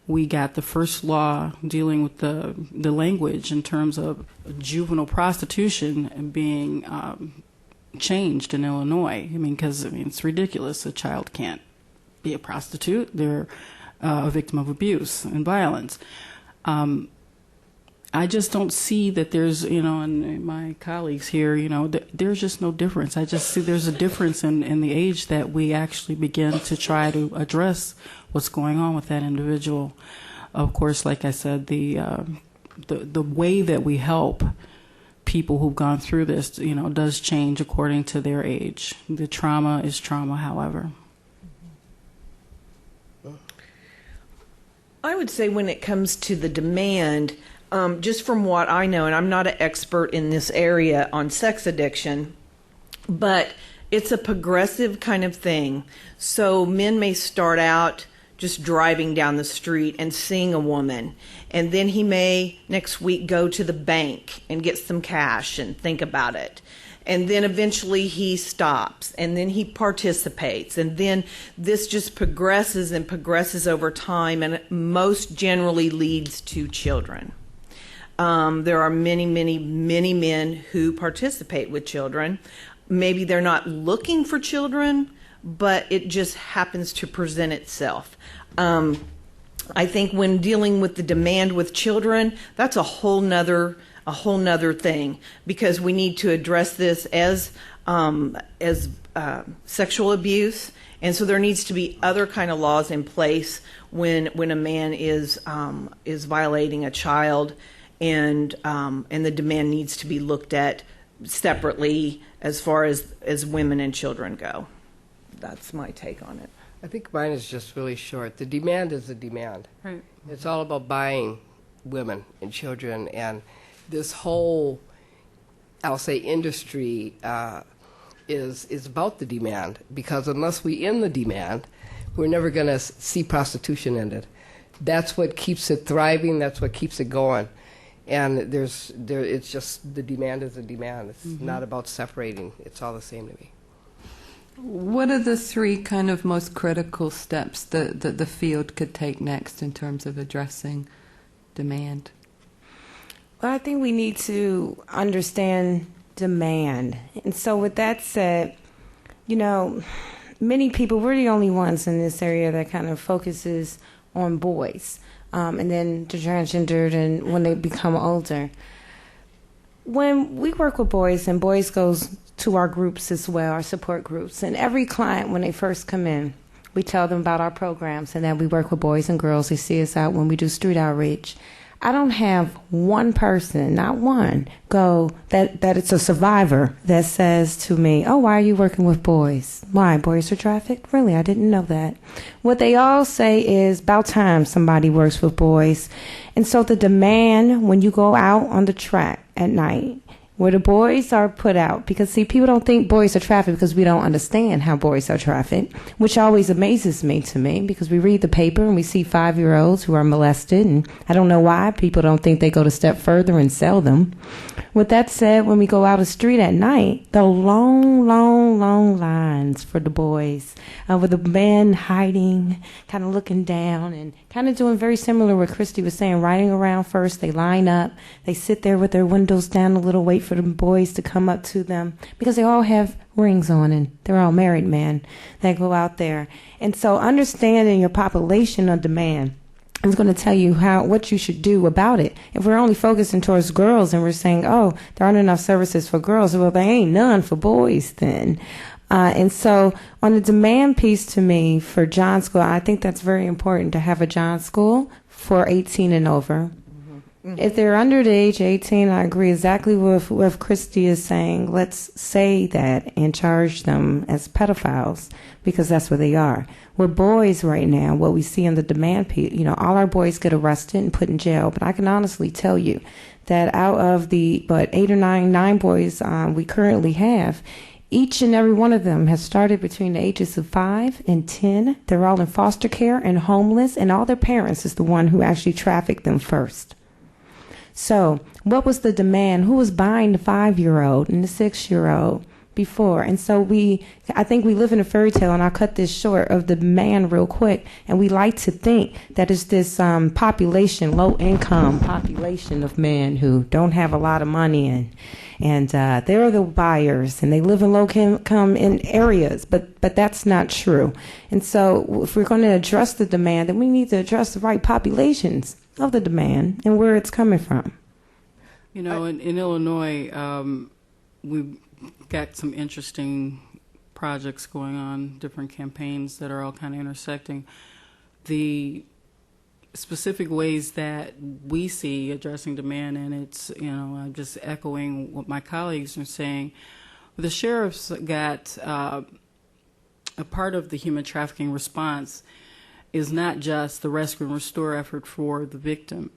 we got the first law dealing with the language in terms of juvenile prostitution being changed in Illinois. I mean, because it's ridiculous. A child can't be a prostitute. They're a victim of abuse and violence. I just don't see that there's, and my colleagues here, there's just no difference. I just see there's a difference in the age that we actually begin to try to address what's going on with that individual. Of course, like I said, the way that we help people who've gone through this, does change according to their age. The trauma is trauma, however. I would say when it comes to the demand, just from what I know, and I'm not an expert in this area on sex addiction, but it's a progressive kind of thing. So men may start out just driving down the street and seeing a woman, and then he may next week go to the bank and get some cash and think about it. And then eventually he stops, and then he participates, and then this just progresses and progresses over time, and it most generally leads to children. There are many, many, many men who participate with children. Maybe they're not looking for children, but it just happens to present itself. I think when dealing with the demand with children, that's a whole nother thing, because we need to address this as sexual abuse, And so there needs to be other kind of laws in place when a man is violating a child, and the demand needs to be looked at separately as far as women and children go. That's my take on it. I think mine is just really short. The demand is the demand. Right. It's all about buying women and children, and this whole, I'll say, industry is about the demand, because unless we end the demand, we're never going to see prostitution ended. That's what keeps it thriving. That's what keeps it going. And it's just the demand is the demand. It's not about separating. It's all the same to me. What are the three kind of most critical steps that the field could take next in terms of addressing demand? Well, I think we need to understand demand. And so with that said, many people, we're the only ones in this area that kind of focuses on boys, and then the transgendered and when they become older. When we work with boys, and boys goes to our groups as well, our support groups, and every client, when they first come in, we tell them about our programs and that we work with boys and girls. They see us out when we do street outreach. I don't have one person, not one, go that it's a survivor that says to me, "Oh, why are you working with boys? Why? Boys are trafficked? Really? I didn't know that." What they all say is, "About time somebody works with boys." And so the demand when you go out on the track at night, where the boys are put out, because see, people don't think boys are trafficked because we don't understand how boys are trafficked, which always amazes me because we read the paper and we see 5-year-olds who are molested, and I don't know why people don't think they go a step further and sell them. With that said, when we go out the street at night, the long lines for the boys, with the men hiding, kind of looking down, and kind of doing very similar what Christy was saying, riding around first, they line up, they sit there with their windows down a little, wait for the boys to come up to them, because they all have rings on and they're all married men that go out there. And so understanding your population of demand is going to tell you what you should do about it. If we're only focusing towards girls and we're saying, "Oh, there aren't enough services for girls," well, there ain't none for boys then. And so on the demand piece, to me, for John School, I think that's very important to have a John School for 18 and over. If they're under the age of 18, I agree exactly with what Christy is saying. Let's say that and charge them as pedophiles, because that's what they are. We're boys right now. What we see in the demand piece, all our boys get arrested and put in jail. But I can honestly tell you that out of the 8 or 9 boys we currently have, each and every one of them has started between the ages of 5 and 10. They're all in foster care and homeless, and all their parents is the one who actually trafficked them first. So what was the demand? Who was buying the 5-year-old and the 6-year-old before? And so I think we live in a fairy tale, and I'll cut this short, of the demand real quick. And we like to think that it's this population, low-income population of men who don't have a lot of money, and they're the buyers, and they live in low-income in areas. But that's not true. And so if we're going to address the demand, then we need to address the right populations of the demand and where it's coming from. In Illinois, we've got some interesting projects going on, different campaigns that are all kind of intersecting. The specific ways that we see addressing demand, and it's, I'm just echoing what my colleagues are saying. The sheriffs got a part of the human trafficking response is not just the rescue and restore effort for the victim.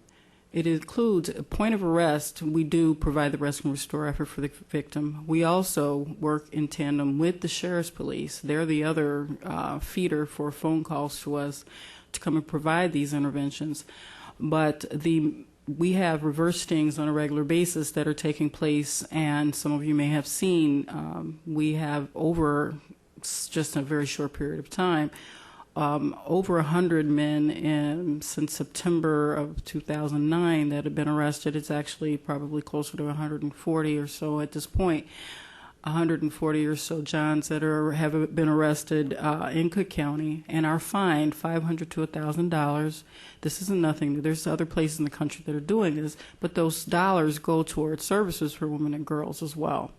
It includes a point of arrest. We do provide the rescue and restore effort for the victim. We also work in tandem with the sheriff's police. They're the other feeder for phone calls to us to come and provide these interventions. But we have reverse stings on a regular basis that are taking place, and some of you may have seen, we have over just a very short period of time, over 100 men since September of 2009 that have been arrested. It's actually probably closer to 140 or so at this point. 140 or so Johns that have been arrested in Cook County and are fined $500 to $1,000. This isn't nothing. There's other places in the country that are doing this, but those dollars go towards services for women and girls as well.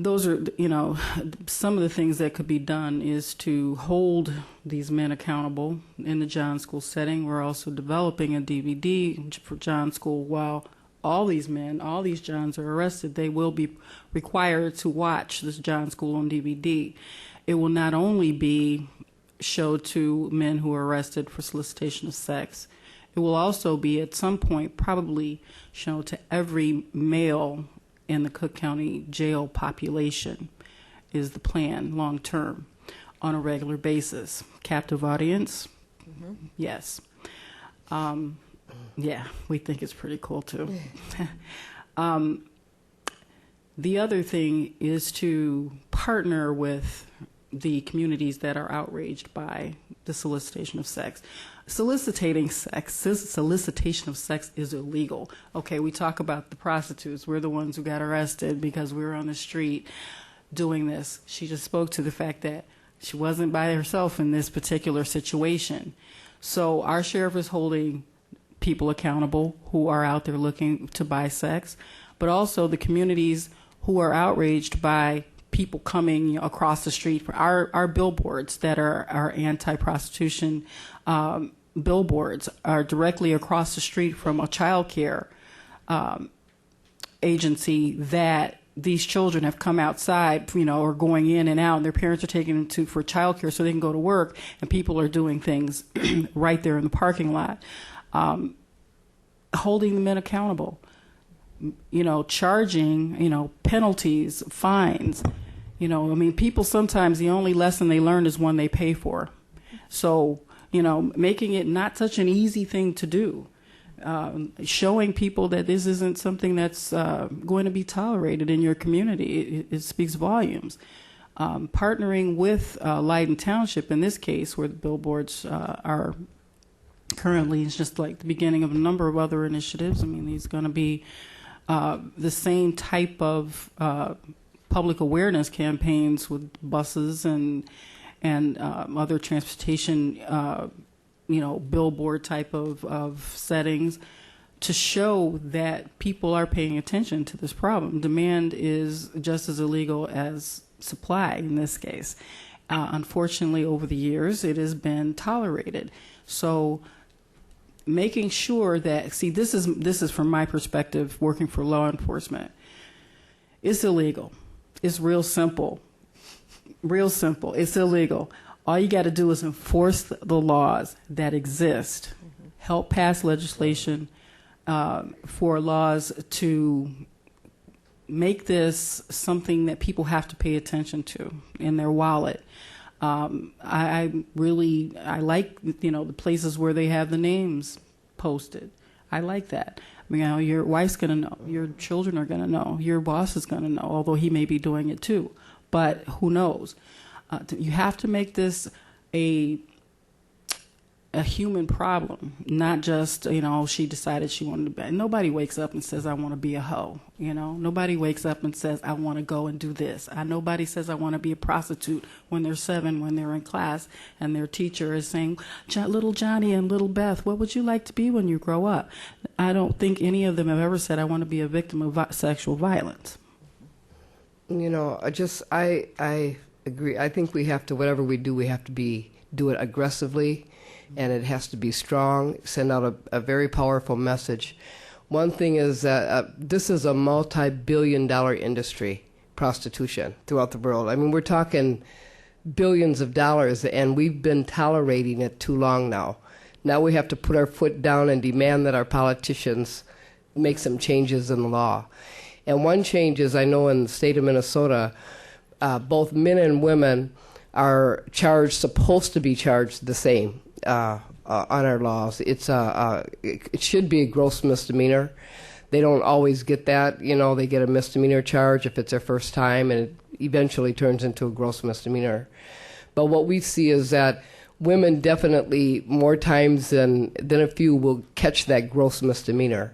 those are, some of the things that could be done is to hold these men accountable in the John School setting. We're also developing a DVD for John School. While all these Johns are arrested, they will be required to watch this John School on DVD. It will not only be showed to men who are arrested for solicitation of sex, it will also be at some point probably shown to every male in the Cook County jail population, is the plan long term, on a regular basis. Captive audience, yes. Yeah, we think it's pretty cool too. The other thing is to partner with the communities that are outraged by the solicitation of sex. Solicitation of sex is illegal. Okay, we talk about the prostitutes. We're the ones who got arrested because we were on the street doing this. She just spoke to the fact that she wasn't by herself in this particular situation. So our sheriff is holding people accountable who are out there looking to buy sex, but also the communities who are outraged by people coming across the street. Our billboards that are anti-prostitution billboards are directly across the street from a child care agency that these children have come outside, or going in and out, and their parents are taking them to for child care so they can go to work, and people are doing things right there in the parking lot. Holding the men accountable, charging, penalties, fines. People sometimes the only lesson they learn is one they pay for. So, making it not such an easy thing to do. Showing people that this isn't something that's going to be tolerated in your community. It speaks volumes. Partnering with Leiden Township, in this case, where the billboards are currently, it's just like the beginning of a number of other initiatives. These are going to be the same type of public awareness campaigns with buses and other transportation, billboard type of settings to show that people are paying attention to this problem. Demand is just as illegal as supply in this case. Unfortunately, over the years, it has been tolerated. So making sure that, this is from my perspective, working for law enforcement. It's illegal. It's real simple. Real simple. It's illegal. All you got to do is enforce the laws that exist. Help pass legislation for laws to make this something that people have to pay attention to in their wallet. I like, the places where they have the names posted. I like that. Your wife's going to know. Your children are going to know. Your boss is going to know, although he may be doing it too. But who knows? You have to make this a human problem, not just, she decided she wanted to be. Nobody wakes up and says, I want to be a hoe. Nobody wakes up and says, I want to go and do this. Nobody says, I want to be a prostitute when they're 7, when they're in class, and their teacher is saying, little Johnny and little Beth, what would you like to be when you grow up? I don't think any of them have ever said, I want to be a victim of sexual violence. I agree. I think we have to, whatever we do, we have to do it aggressively, and it has to be strong, send out a very powerful message. One thing is that this is a multi-billion-dollar industry, prostitution, throughout the world. We're talking billions of dollars, and we've been tolerating it too long now. Now we have to put our foot down and demand that our politicians make some changes in the law. And one change is, I know in the state of Minnesota, both men and women are supposed to be charged the same on our laws. It should be a gross misdemeanor. They don't always get that. They get a misdemeanor charge if it's their first time, and it eventually turns into a gross misdemeanor. But what we see is that women definitely, more times than a few, will catch that gross misdemeanor.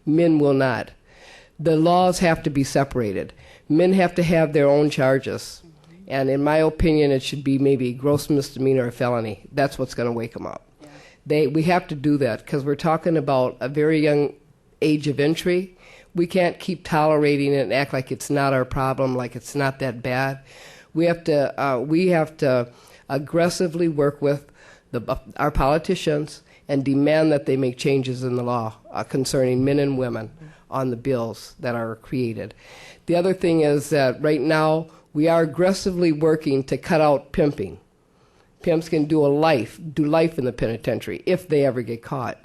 Men will not. The laws have to be separated. Men have to have their own charges. And in my opinion, it should be maybe gross misdemeanor or felony. That's what's going to wake them up. Yeah. We have to do that because we're talking about a very young age of entry. We can't keep tolerating it and act like it's not our problem, like it's not that bad. We have to aggressively work with our politicians and demand that they make changes in the law concerning men and women on the bills that are created. The other thing is that right now we are aggressively working to cut out pimping. Pimps can do life in the penitentiary if they ever get caught,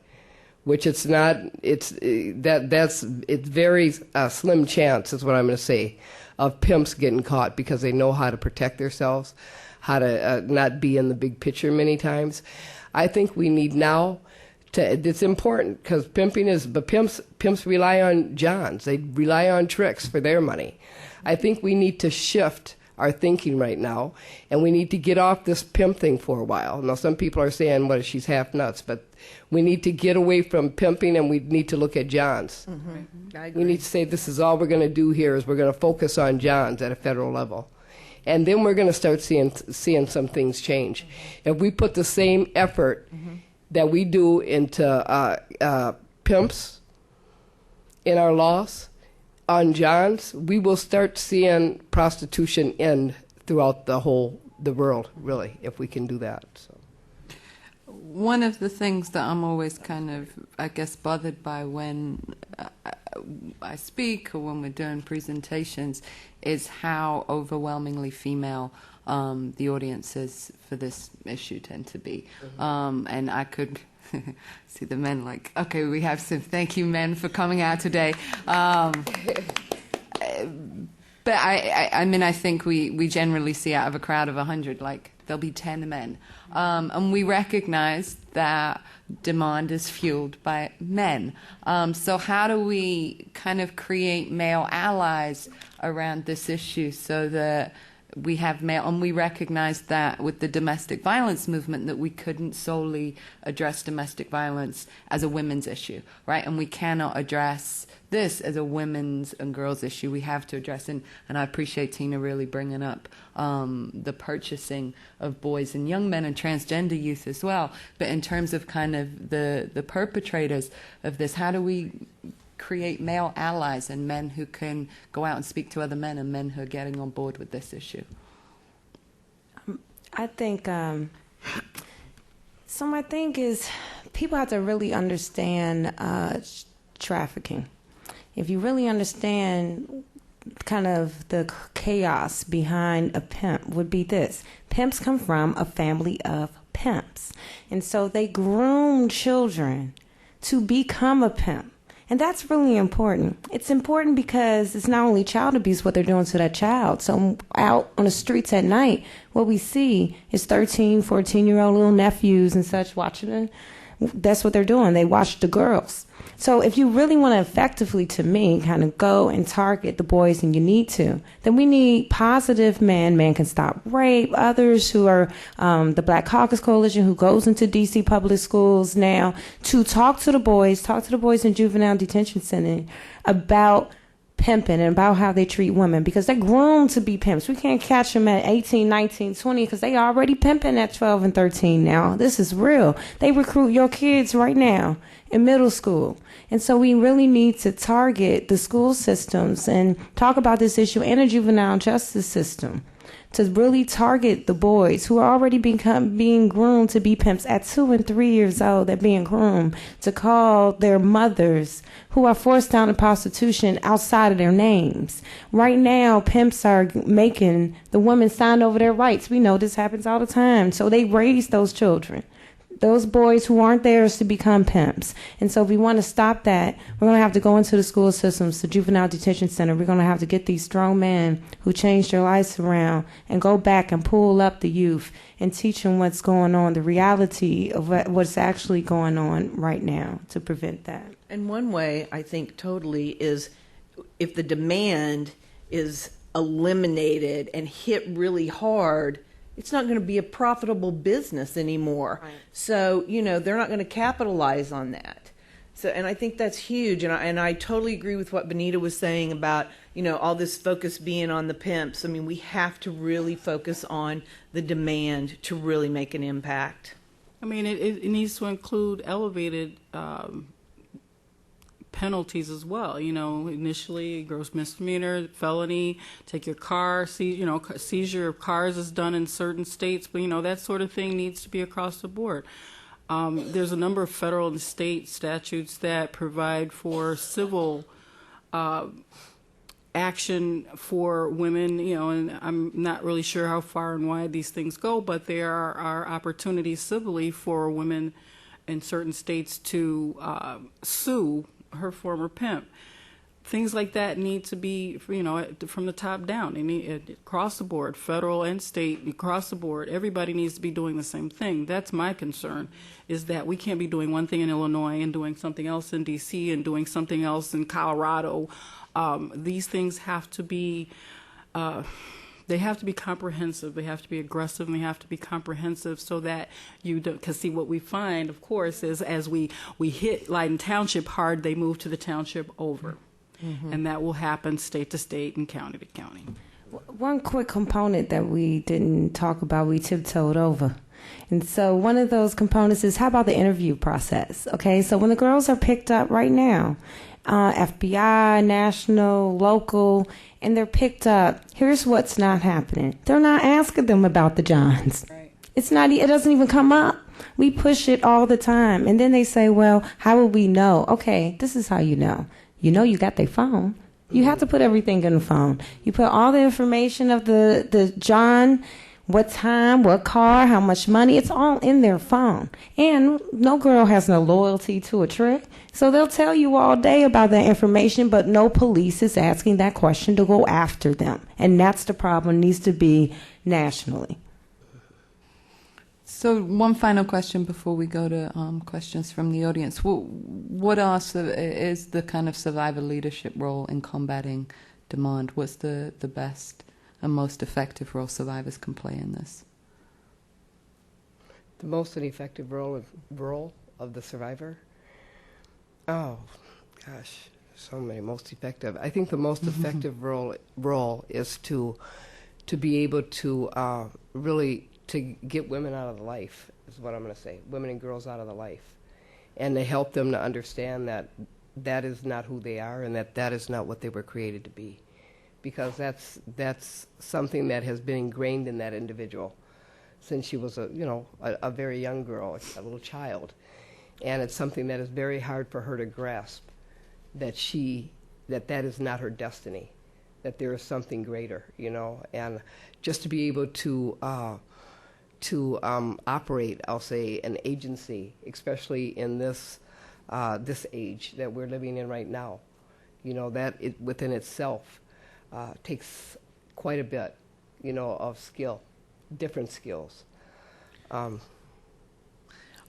which it's not. It's very slim chance, is what I'm going to say, of pimps getting caught because they know how to protect themselves, how to not be in the big picture many times. I think we need now to. It's important because pimps rely on johns. They rely on tricks for their money. I think we need to shift our thinking right now, and we need to get off this pimp thing for a while. Now, some people are saying, "Well, she's half nuts," but we need to get away from pimping, and we need to look at johns. Mm-hmm. I agree. We need to say, "This is all we're going to do here is we're going to focus on johns at a federal level." And then we're going to start seeing some things change. If we put the same effort that we do into pimps in our laws on johns, we will start seeing prostitution end throughout the world, really, if we can do that. So. One of the things that I'm always kind of, I guess, bothered by when I speak or when we're doing presentations is how overwhelmingly female the audiences for this issue tend to be. And I could see the men like, okay, we have some, thank you men for coming out today. But I mean, I think we generally see out of a crowd of 100, like there'll be 10 men. And we recognize that demand is fueled by men. So how do we kind of create male allies around this issue so that we have male, and we recognize that with the domestic violence movement that we couldn't solely address domestic violence as a women's issue, right? And we cannot address this as a women's and girls issue. We have to address, and I appreciate Tina really bringing up the purchasing of boys and young men and transgender youth as well. But in terms of kind of the perpetrators of this, how do we create male allies and men who can go out and speak to other men and men who are getting on board with this issue? I think, so my thing is people have to really understand trafficking. If you really understand kind of the chaos behind a pimp would be this. Pimps come from a family of pimps. And so they groom children to become a pimp. And that's really important. It's important because it's not only child abuse, what they're doing to that child. So out on the streets at night, what we see is 13, 14-year-old little nephews and such watching it. That's what they're doing. They watch the girls. So if you really want to effectively, to me, kind of go and target the boys, and you need to, then we need positive men. Men can stop rape. Others who are the Black Caucus Coalition, who goes into D.C. public schools now to talk to the boys in juvenile detention center about pimping and about how they treat women, because they're grown to be pimps. We can't catch them at 18, 19, 20 because they already pimping at 12 and 13 now. This is real. They recruit your kids right now in middle school. And so we really need to target the school systems and talk about this issue and the juvenile justice system to really target the boys who are already being groomed to be pimps at 2 and 3 years old. They're being groomed to call their mothers who are forced down to prostitution outside of their names. Right now, pimps are making the women sign over their rights. We know this happens all the time. So they raise those children, those boys who aren't theirs, to become pimps. And so if we want to stop that, we're going to have to go into the school systems, the juvenile detention center. We're going to have to get these strong men who changed their lives around and go back and pull up the youth and teach them what's going on, the reality of what's actually going on right now to prevent that. And one way, I think, totally is if the demand is eliminated and hit really hard, it's not going to be a profitable business anymore. Right. So, they're not going to capitalize on that. So, and I think that's huge. And I totally agree with what Benita was saying about, all this focus being on the pimps. I mean, we have to really focus on the demand to really make an impact. I mean, it needs to include elevated penalties as well. Initially, gross misdemeanor, felony, take your car, seizure of cars is done in certain states, but, that sort of thing needs to be across the board. There's a number of federal and state statutes that provide for civil action for women, and I'm not really sure how far and wide these things go, but there are opportunities civilly for women in certain states to sue her former pimp. Things like that need to be, from the top down. They need across the board, federal and state, across the board. Everybody needs to be doing the same thing. That's my concern, is that we can't be doing one thing in Illinois and doing something else in D.C. and doing something else in Colorado. These things have to be, they have to be comprehensive. They have to be aggressive, and they have to be comprehensive so that you don't. Because see, what we find, of course, is as we hit Leiden Township hard, they move to the township over. Mm-hmm. And that will happen state to state and county to county. One quick component that we didn't talk about, we tiptoed over. And so one of those components is, how about the interview process? Okay, so when the girls are picked up right now, FBI, national, local, and they're picked up, here's what's not happening. They're not asking them about the Johns. Right. It doesn't even come up. We push it all the time. And then they say, well, how will we know? Okay, this is how you know. You got their phone. You have to put everything in the phone. You put all the information of the John, what time, what car, how much money. It's all in their phone. And no girl has no loyalty to a trick. So they'll tell you all day about that information, but no police is asking that question to go after them. And that's the problem. It needs to be nationally. So one final question before we go to questions from the audience. What is the kind of survivor leadership role in combating demand? What's the best and most effective role survivors can play in this? The most effective role of the survivor? Oh, gosh, so many. Most effective. I think the most effective role is to be able to really to get women out of the life, is what I'm going to say. Women and girls out of the life. And to help them to understand that that is not who they are and that is not what they were created to be. Because that's something that has been ingrained in that individual since she was a very young girl, a little child. And it's something that is very hard for her to grasp, that that is not her destiny, that there is something greater, and just to be able to operate, I'll say, an agency, especially in this age that we're living in right now, that it within itself takes quite a bit, of skill, different skills.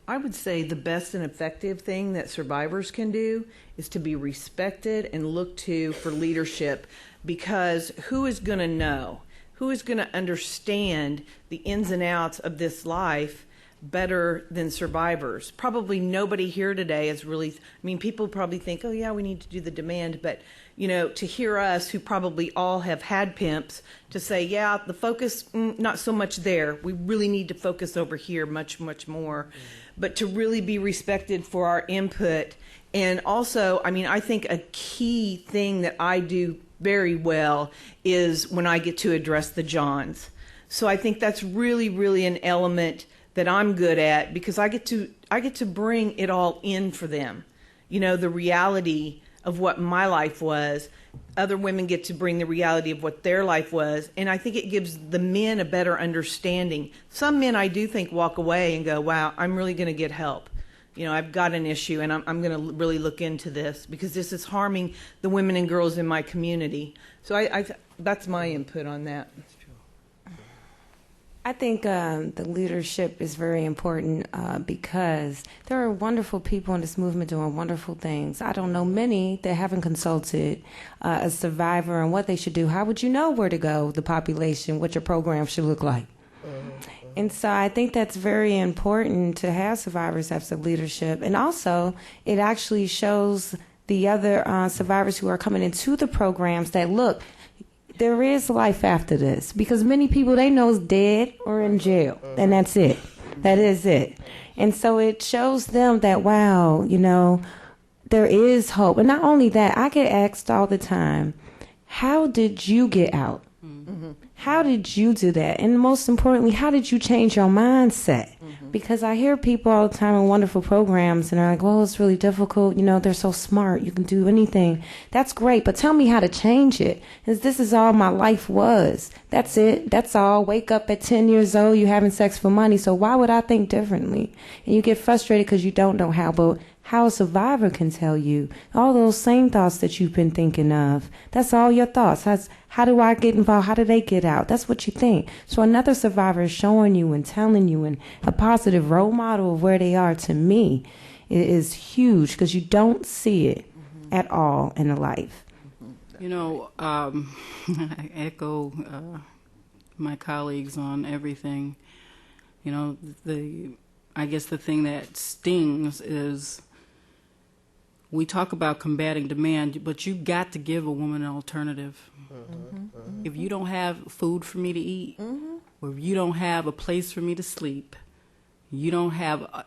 I would say the best and effective thing that survivors can do is to be respected and looked to for leadership, because who is going to know? Who is going to understand the ins and outs of this life better than survivors? Probably nobody here today is really, people probably think, oh yeah, we need to do the demand, but to hear us, who probably all have had pimps, to say, yeah, the focus, not so much there. We really need to focus over here much, much more. Mm-hmm. But to really be respected for our input. And also, I think a key thing that I do very well is when I get to address the Johns. So I think that's really, really an element that I'm good at, because I get to bring it all in for them. The reality of what my life was. Other women get to bring the reality of what their life was, and I think it gives the men a better understanding. Some men, I do think, walk away and go, wow, I'm really going to get help. I've got an issue, and I'm going to really look into this, because this is harming the women and girls in my community. So that's my input on that. I think the leadership is very important because there are wonderful people in this movement doing wonderful things. I don't know many that haven't consulted a survivor on what they should do. How would you know where to go, the population, what your program should look like? And so I think that's very important to have survivors have some leadership. And also, it actually shows the other survivors who are coming into the programs that, look, there is life after this. Because many people they know is dead or in jail. And that's it. That is it. And so it shows them that, wow, there is hope. And not only that, I get asked all the time, how did you get out? Mm-hmm. How did you do that? And most importantly, how did you change your mindset? Mm-hmm. Because I hear people all the time in wonderful programs and they're like, well, it's really difficult. You know, they're so smart. You can do anything. That's great. But tell me how to change it. Because this is all my life was. That's it. That's all. Wake up at 10 years old. You're having sex for money. So why would I think differently? And you get frustrated because you don't know how. But how a survivor can tell you all those same thoughts that you've been thinking of. That's all your thoughts. How do I get involved? How do they get out? That's what you think. So another survivor is showing you and telling you, and a positive role model of where they are, to me, is huge because you don't see it at all in a life. You know, I echo my colleagues on everything. You know, I guess the thing that stings is we talk about combating demand, but you got to give a woman an alternative. If you don't have food for me to eat, or if you don't have a place for me to sleep, you don't have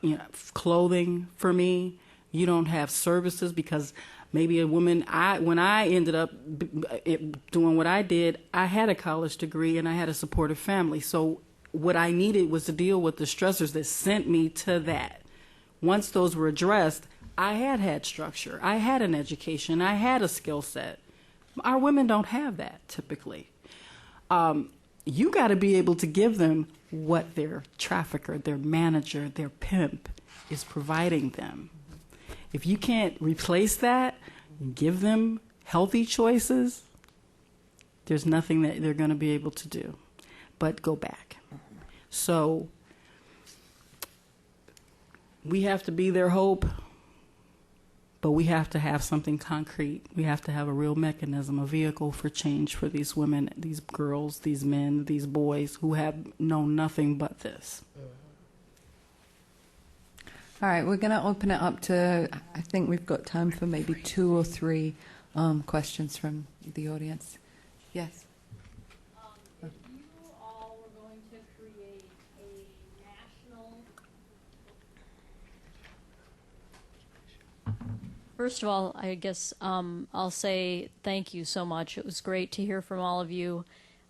clothing for me, you don't have services, because maybe a woman, when I ended up doing what I did, I had a college degree and I had a supportive family. So what I needed was to deal with the stressors that sent me to that. Once those were addressed, I had structure. I had an education. I had a skill set. Our women don't have that typically. You got to be able to give them what their trafficker, their manager, their pimp is providing them. If you can't replace that and give them healthy choices, there's nothing that they're going to be able to do but go back. So we have to be their hope, but we have to have something concrete. We have to have a real mechanism, a vehicle for change for these women, these girls, these men, these boys who have known nothing but this. All right, we're going to open it up to, I think we've got time for maybe 2 or 3 questions from the audience. Yes. If you all were going to create a national... First of all, I guess I'll say thank you so much. It was great to hear from all of you.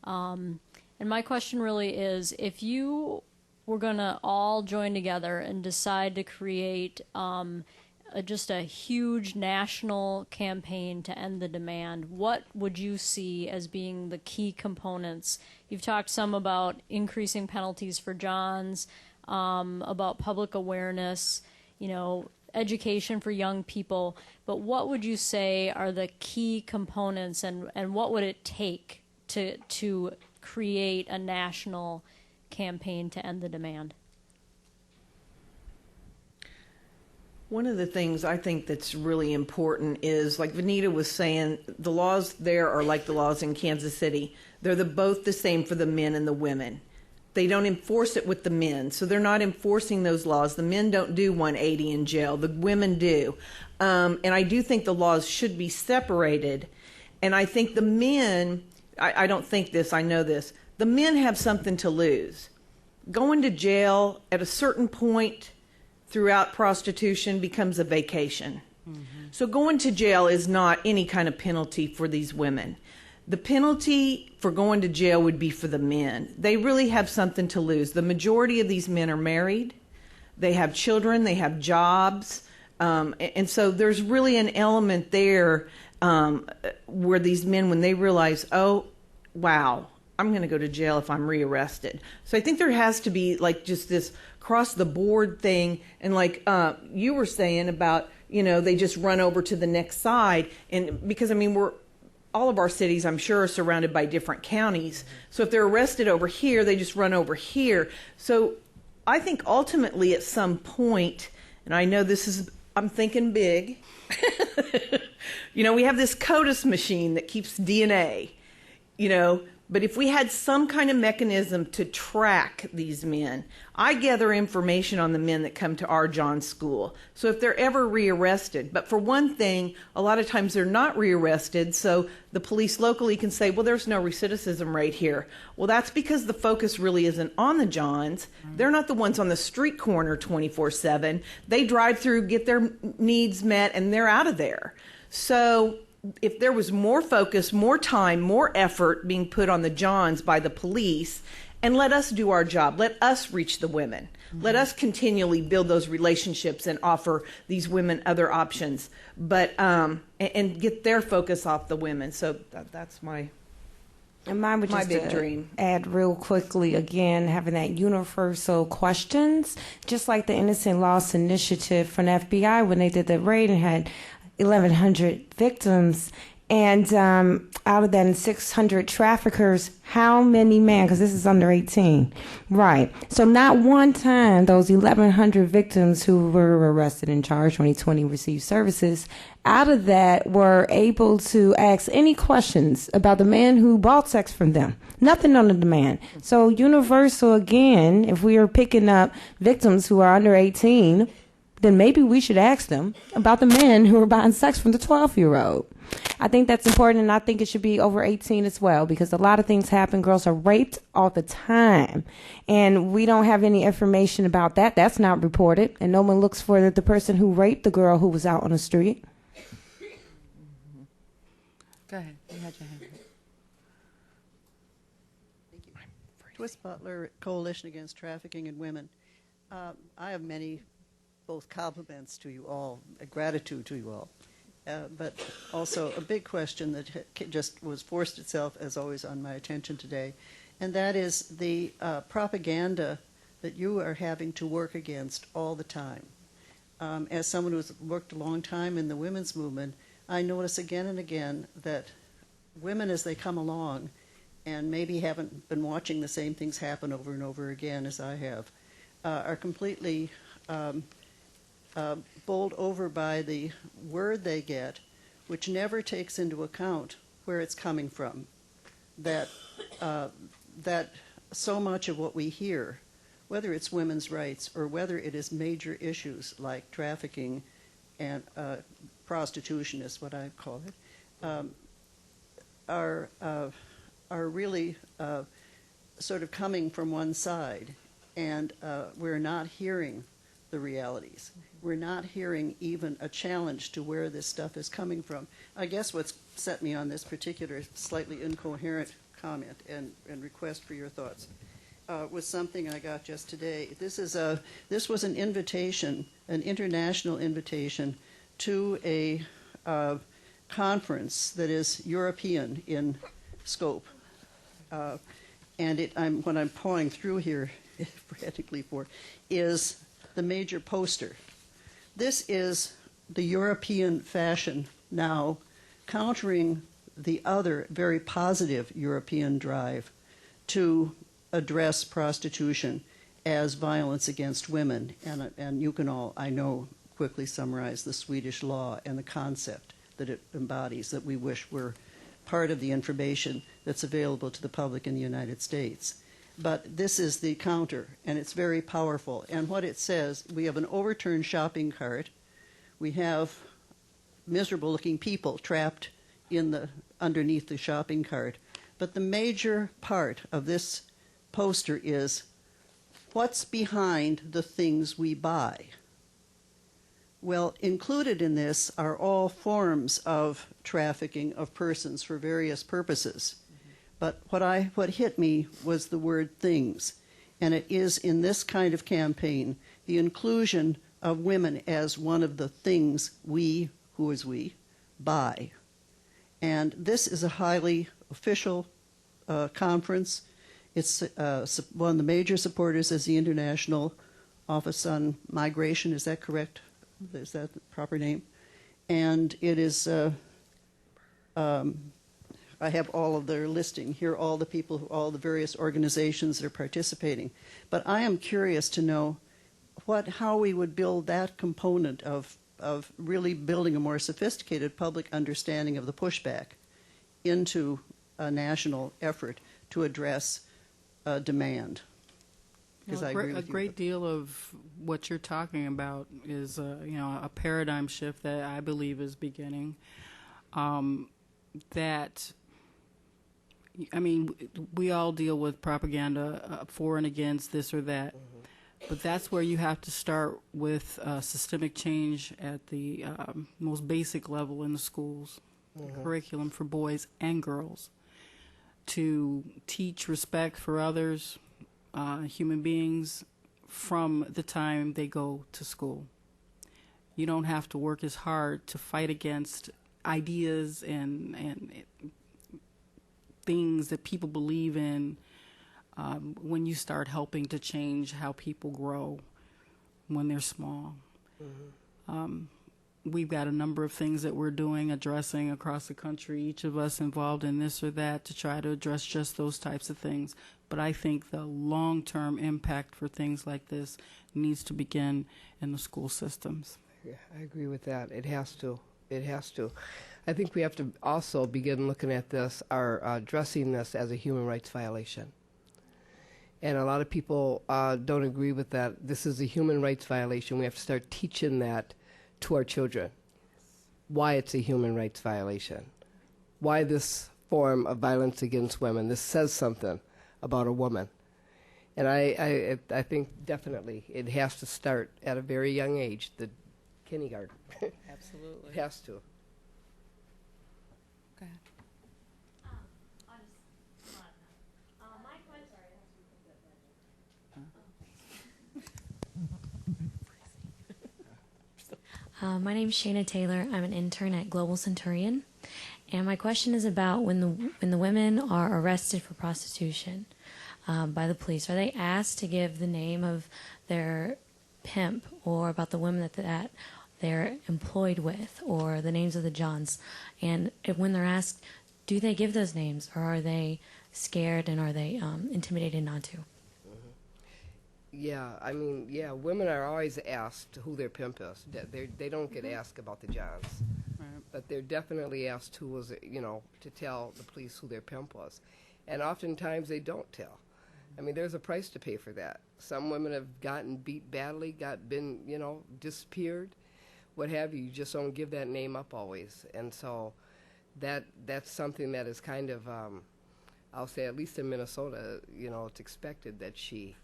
And my question really is, if you were going to all join together and decide to create just a huge national campaign to end the demand, what would you see as being the key components? You've talked some about increasing penalties for Johns, about public awareness, education for young people, but what would you say are the key components, and what would it take to create a national campaign to end the demand? One of the things I think that's really important is, like Vanita was saying, the laws there are like the laws in Kansas City. They're both the same for the men and the women. They don't enforce it with the men, so they're not enforcing those laws. The men don't do 180 in jail. The women do. And I do think the laws should be separated. And I think the men, I don't think this, I know this, the men have something to lose. Going to jail at a certain point throughout prostitution becomes a vacation. Mm-hmm. So going to jail is not any kind of penalty for these women. The penalty for going to jail would be for the men. They really have something to lose. The majority of these men are married. They have children. They have jobs. And so there's really an element there where these men, when they realize, oh, wow, I'm going to go to jail if I'm rearrested. So I think there has to be like just this cross-the-board thing. And like you were saying about, they just run over to the next side. And because, all of our cities, I'm sure, are surrounded by different counties. So if they're arrested over here, they just run over here. So I think ultimately at some point, and I know I'm thinking big, we have this CODIS machine that keeps DNA. But if we had some kind of mechanism to track these men, I gather information on the men that come to our John school. So if they're ever rearrested, but for one thing, a lot of times they're not rearrested, so the police locally can say, well, there's no recidivism rate here. Well, that's because the focus really isn't on the Johns. They're not the ones on the street corner 24/7. They drive through, get their needs met, and they're out of there. So if there was more focus, more time, more effort being put on the Johns by the police, and let us do our job, let us reach the women, let us continually build those relationships and offer these women other options, but and get their focus off the women. So that's my And mine would my just big dream. add real quickly, again, having that universal questions, just like the Innocent Loss Initiative from the FBI when they did the raid and had 1,100 victims. And out of that, 600 traffickers, how many men, because this is under 18, right. So not one time those 1,100 victims who were arrested and charged, 2020 received services, out of that were able to ask any questions about the man who bought sex from them. Nothing on the demand. So universal, again, if we are picking up victims who are under 18, then maybe we should ask them about the men who are buying sex from the 12-year-old. I think that's important, and I think it should be over 18 as well, because a lot of things happen. Girls are raped all the time, and we don't have any information about that. That's not reported, and no one looks for the person who raped the girl who was out on the street. Go ahead. You had your hand up. Twist Butler Coalition Against Trafficking in Women. I have many, both compliments to you all, gratitude to you all, but also a big question that just was forced itself, as always, on my attention today, and that is the propaganda that you are having to work against all the time. As someone who's worked a long time in the women's movement, I notice again and again that women, as they come along, and maybe haven't been watching the same things happen over and over again as I have, are completely bowled over by the word they get, which never takes into account where it's coming from. That so much of what we hear, whether it's women's rights or whether it is major issues like trafficking and prostitution, is what I call it, are really sort of coming from one side, and we're not hearing the realities. We're not hearing even a challenge to where this stuff is coming from. I guess what's set me on this particular slightly incoherent comment and request for your thoughts was something I got just today. This was an invitation, an international invitation to a conference that is European in scope. And what I'm pawing through here frantically for is the major poster. This is the European fashion now, countering the other very positive European drive to address prostitution as violence against women. And you can all, I know, quickly summarize the Swedish law and the concept that it embodies that we wish were part of the information that's available to the public in the United States. But this is the counter, and it's very powerful. And what it says, we have an overturned shopping cart. We have miserable-looking people trapped underneath the shopping cart. But the major part of this poster is, what's behind the things we buy? Well, included in this are all forms of trafficking of persons for various purposes. But what hit me was the word things. And it is in this kind of campaign, the inclusion of women as one of the things we, who is we, buy. And this is a highly official conference. It's one of the major supporters is the International Office on Migration. Is that correct? Is that the proper name? And it is, I have all of their listing here, all the people, all the various organizations that are participating. But I am curious to know how we would build that component of really building a more sophisticated public understanding of the pushback into a national effort to address demand. Because I agree with a you. great deal of what you're talking about is, a paradigm shift that I believe is beginning. We all deal with propaganda for and against this or that, but that's where you have to start with systemic change at the most basic level in the schools, curriculum for boys and girls, to teach respect for others, human beings, from the time they go to school. You don't have to work as hard to fight against ideas and things that people believe in when you start helping to change how people grow when they're small. We've got a number of things that we're doing, addressing across the country, each of us involved in this or that, to try to address just those types of things. But I think the long-term impact for things like this needs to begin in the school systems. Yeah, I agree with that. It has to. It has to. I think we have to also begin looking at this, or addressing this as a human rights violation. And a lot of people don't agree with that. This is a human rights violation. We have to start teaching that to our children. Why it's a human rights violation. Why this form of violence against women. This says something about a woman. And I think definitely it has to start at a very young age, the kindergarten. Absolutely. It has to. Go ahead. My name's Shayna Taylor. I'm an intern at Global Centurion, and my question is about when the women are arrested for prostitution by the police. Are they asked to give the name of their pimp, or about the women that they're employed with, or the names of the Johns? And when they're asked, do they give those names, or are they scared and are they intimidated not to? Yeah, women are always asked who their pimp is. They don't get asked about the Johns. Right. But they're definitely asked who was, to tell the police who their pimp was. And oftentimes they don't tell. I mean, there's a price to pay for that. Some women have gotten beat badly, disappeared, what have you. You just don't give that name up always. And so that's something that is kind of, I'll say, at least in Minnesota, it's expected that she's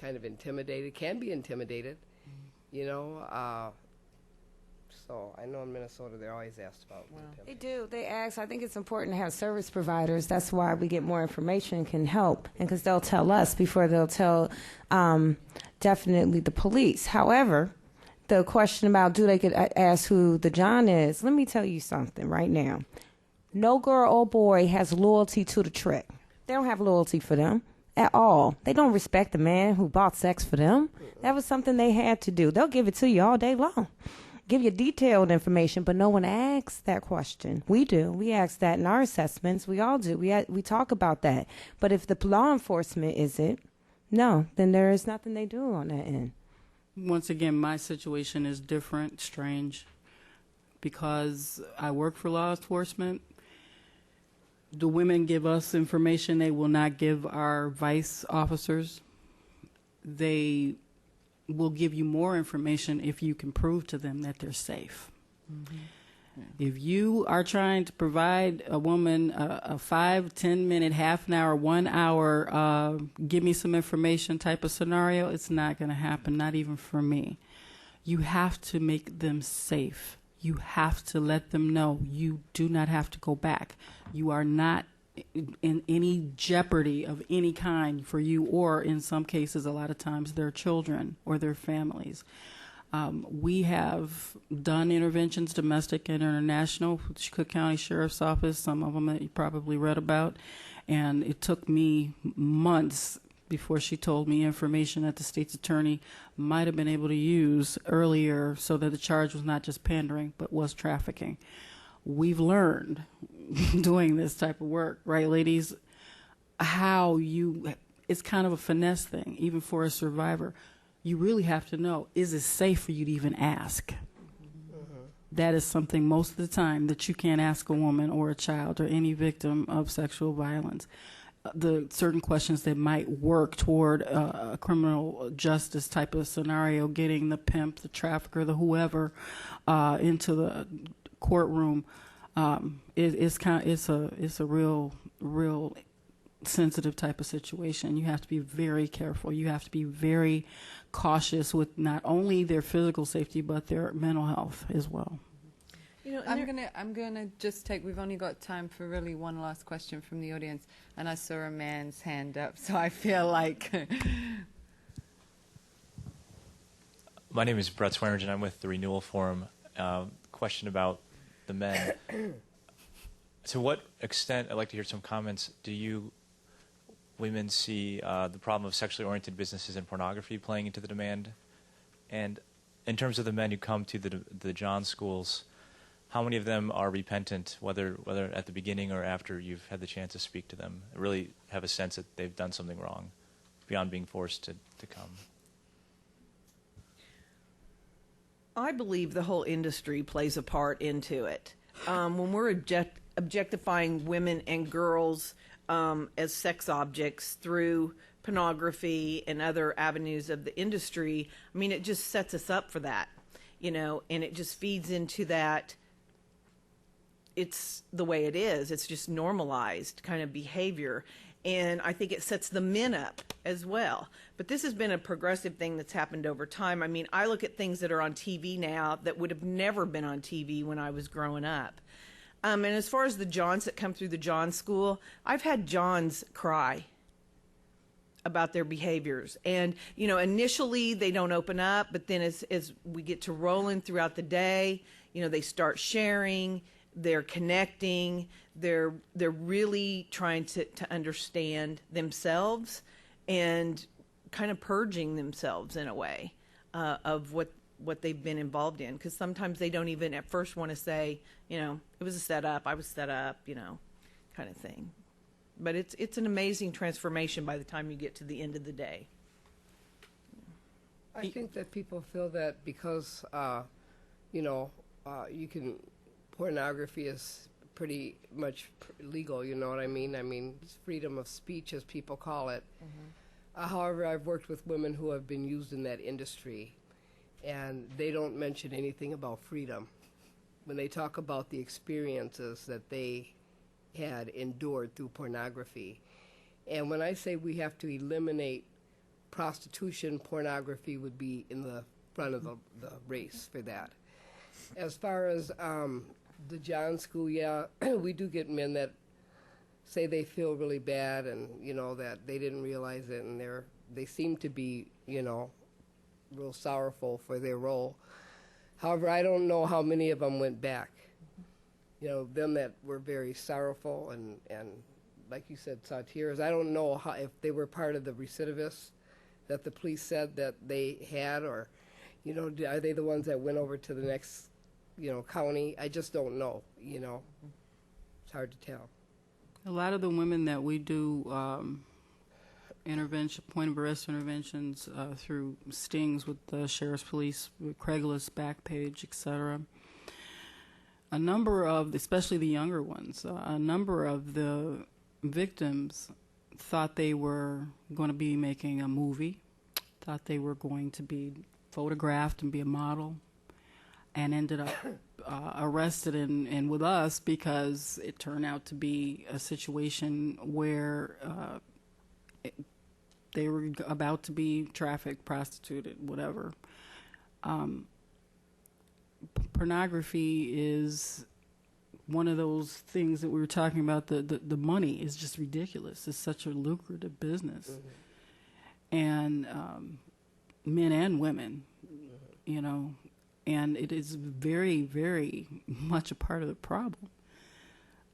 kind of intimidated, can be intimidated, So I know in Minnesota they're always asked about the pimp. They do. They ask. I think it's important to have service providers. That's why we get more information and can help. And because they'll tell us before they'll tell definitely the police. However, the question about do they get asked who the John is, let me tell you something right now. No girl or boy has loyalty to the trick. They don't have loyalty for them at all. They don't respect the man who bought sex for them. That was something they had to do. They'll give it to you all day long. Give you detailed information, but no one asks that question. We do. We ask that in our assessments. We all do. We talk about that. But if the law enforcement isn't, no, then there is nothing they do on that end. Once again, my situation is different, strange, because I work for law enforcement. The women give us information they will not give our vice officers. They will give you more information if you can prove to them that they're safe. Mm-hmm. Yeah. If you are trying to provide a woman a 5-10 minute, half an hour, 1 hour, give me some information type of scenario, it's not going to happen, not even for me. You have to make them safe. You have to let them know you do not have to go back. You are not in any jeopardy of any kind for you, or in some cases, a lot of times, their children or their families. We have done interventions, domestic and international, with the Cook County Sheriff's Office, some of them that you probably read about, and it took me months before she told me information that the state's attorney might have been able to use earlier so that the charge was not just pandering, but was trafficking. We've learned doing this type of work, right, ladies, it's kind of a finesse thing, even for a survivor. You really have to know, is it safe for you to even ask? Mm-hmm. That is something most of the time that you can't ask a woman or a child or any victim of sexual violence. the certain questions that might work toward a criminal justice type of scenario, getting the pimp, the trafficker, the whoever into the courtroom. It's a real sensitive type of situation. You have to be very careful. You have to be very cautious with not only their physical safety but their mental health as well. You know, I'm gonna just take. We've only got time for really one last question from the audience, and I saw a man's hand up, so I feel like. My name is Brett Swearingen. I'm with the Renewal Forum. Question about the men. To what extent, I'd like to hear some comments, do you women see the problem of sexually oriented businesses and pornography playing into the demand? And in terms of the men who come to the John schools, how many of them are repentant, whether at the beginning or after you've had the chance to speak to them, really have a sense that they've done something wrong beyond being forced to come? I believe the whole industry plays a part into it. When we're objectifying women and girls as sex objects through pornography and other avenues of the industry, I mean, it just sets us up for that, and it just feeds into that. It's the way it is. It's just normalized kind of behavior. And I think it sets the men up as well. But this has been a progressive thing that's happened over time. I mean, I look at things that are on TV now that would have never been on TV when I was growing up. And as far as the Johns that come through the John school, I've had Johns cry about their behaviors. And, initially they don't open up, but then as we get to rolling throughout the day, they start sharing. They're connecting. They're really trying to understand themselves and kind of purging themselves in a way of what they've been involved in. Because sometimes they don't even at first want to say, it was a setup. I was set up, kind of thing. But it's an amazing transformation by the time you get to the end of the day. I think that people feel that because, you can. Pornography is pretty much legal, you know what I mean? I mean, it's freedom of speech, as people call it. Mm-hmm. However, I've worked with women who have been used in that industry, and they don't mention anything about freedom when they talk about the experiences that they had endured through pornography. And when I say we have to eliminate prostitution, pornography would be in the front of the race for that. As far as the John School, yeah, we do get men that say they feel really bad and, that they didn't realize it, and they seem to be, real sorrowful for their role. However, I don't know how many of them went back. Them that were very sorrowful and like you said, saw tears. I don't know if they were part of the recidivists that the police said that they had, or, are they the ones that went over to the next county? I just don't know, It's hard to tell. A lot of the women that we do point of arrest interventions through stings with the sheriff's police, with Craigslist, Backpage, etc. A number of, especially the younger ones, a number of the victims thought they were going to be making a movie, thought they were going to be photographed and be a model, and ended up arrested and with us because it turned out to be a situation where they were about to be trafficked, prostituted, whatever. Pornography is one of those things that we were talking about. The money is just ridiculous. It's such a lucrative business. Mm-hmm. And men and women, and it is very, very much a part of the problem.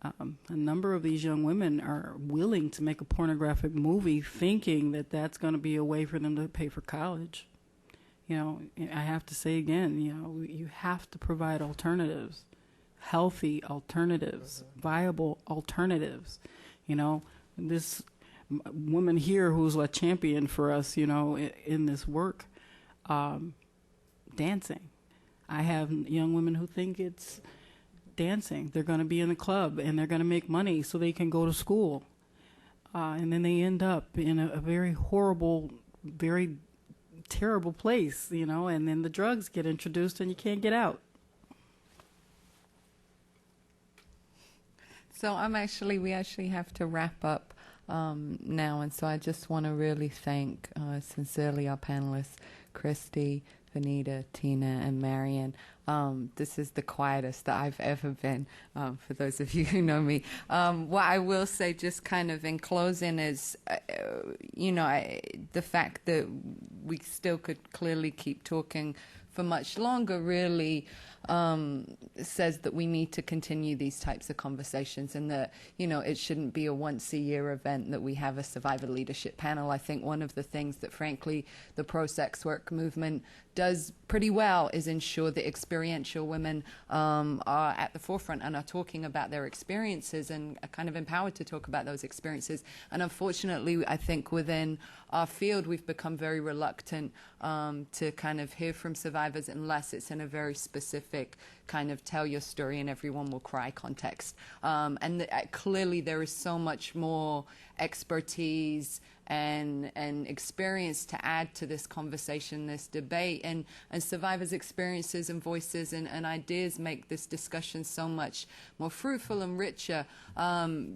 A number of these young women are willing to make a pornographic movie thinking that that's going to be a way for them to pay for college. I have to say again, you have to provide alternatives, healthy alternatives, viable alternatives. This woman here who's a champion for us, in this work, dancing. I have young women who think it's dancing. They're going to be in a club and they're going to make money so they can go to school. and then they end up in a very horrible, very terrible place, and then the drugs get introduced and you can't get out. So we actually have to wrap up now, and so I just want to really thank sincerely our panelists, Christy, Vanita, Tina, and Marion. This is the quietest that I've ever been, for those of you who know me. What I will say, just kind of in closing, is, the fact that we still could clearly keep talking for much longer really says that we need to continue these types of conversations, and that, it shouldn't be a once-a-year event that we have a survivor leadership panel. I think one of the things that, frankly, the pro-sex work movement does pretty well is ensure that experiential women are at the forefront and are talking about their experiences and are kind of empowered to talk about those experiences. And unfortunately, I think within our field, we've become very reluctant to kind of hear from survivors unless it's in a very specific kind of tell your story and everyone will cry context. Clearly there is so much more expertise and experience to add to this conversation, this debate, and survivors' experiences and voices and ideas make this discussion so much more fruitful and richer.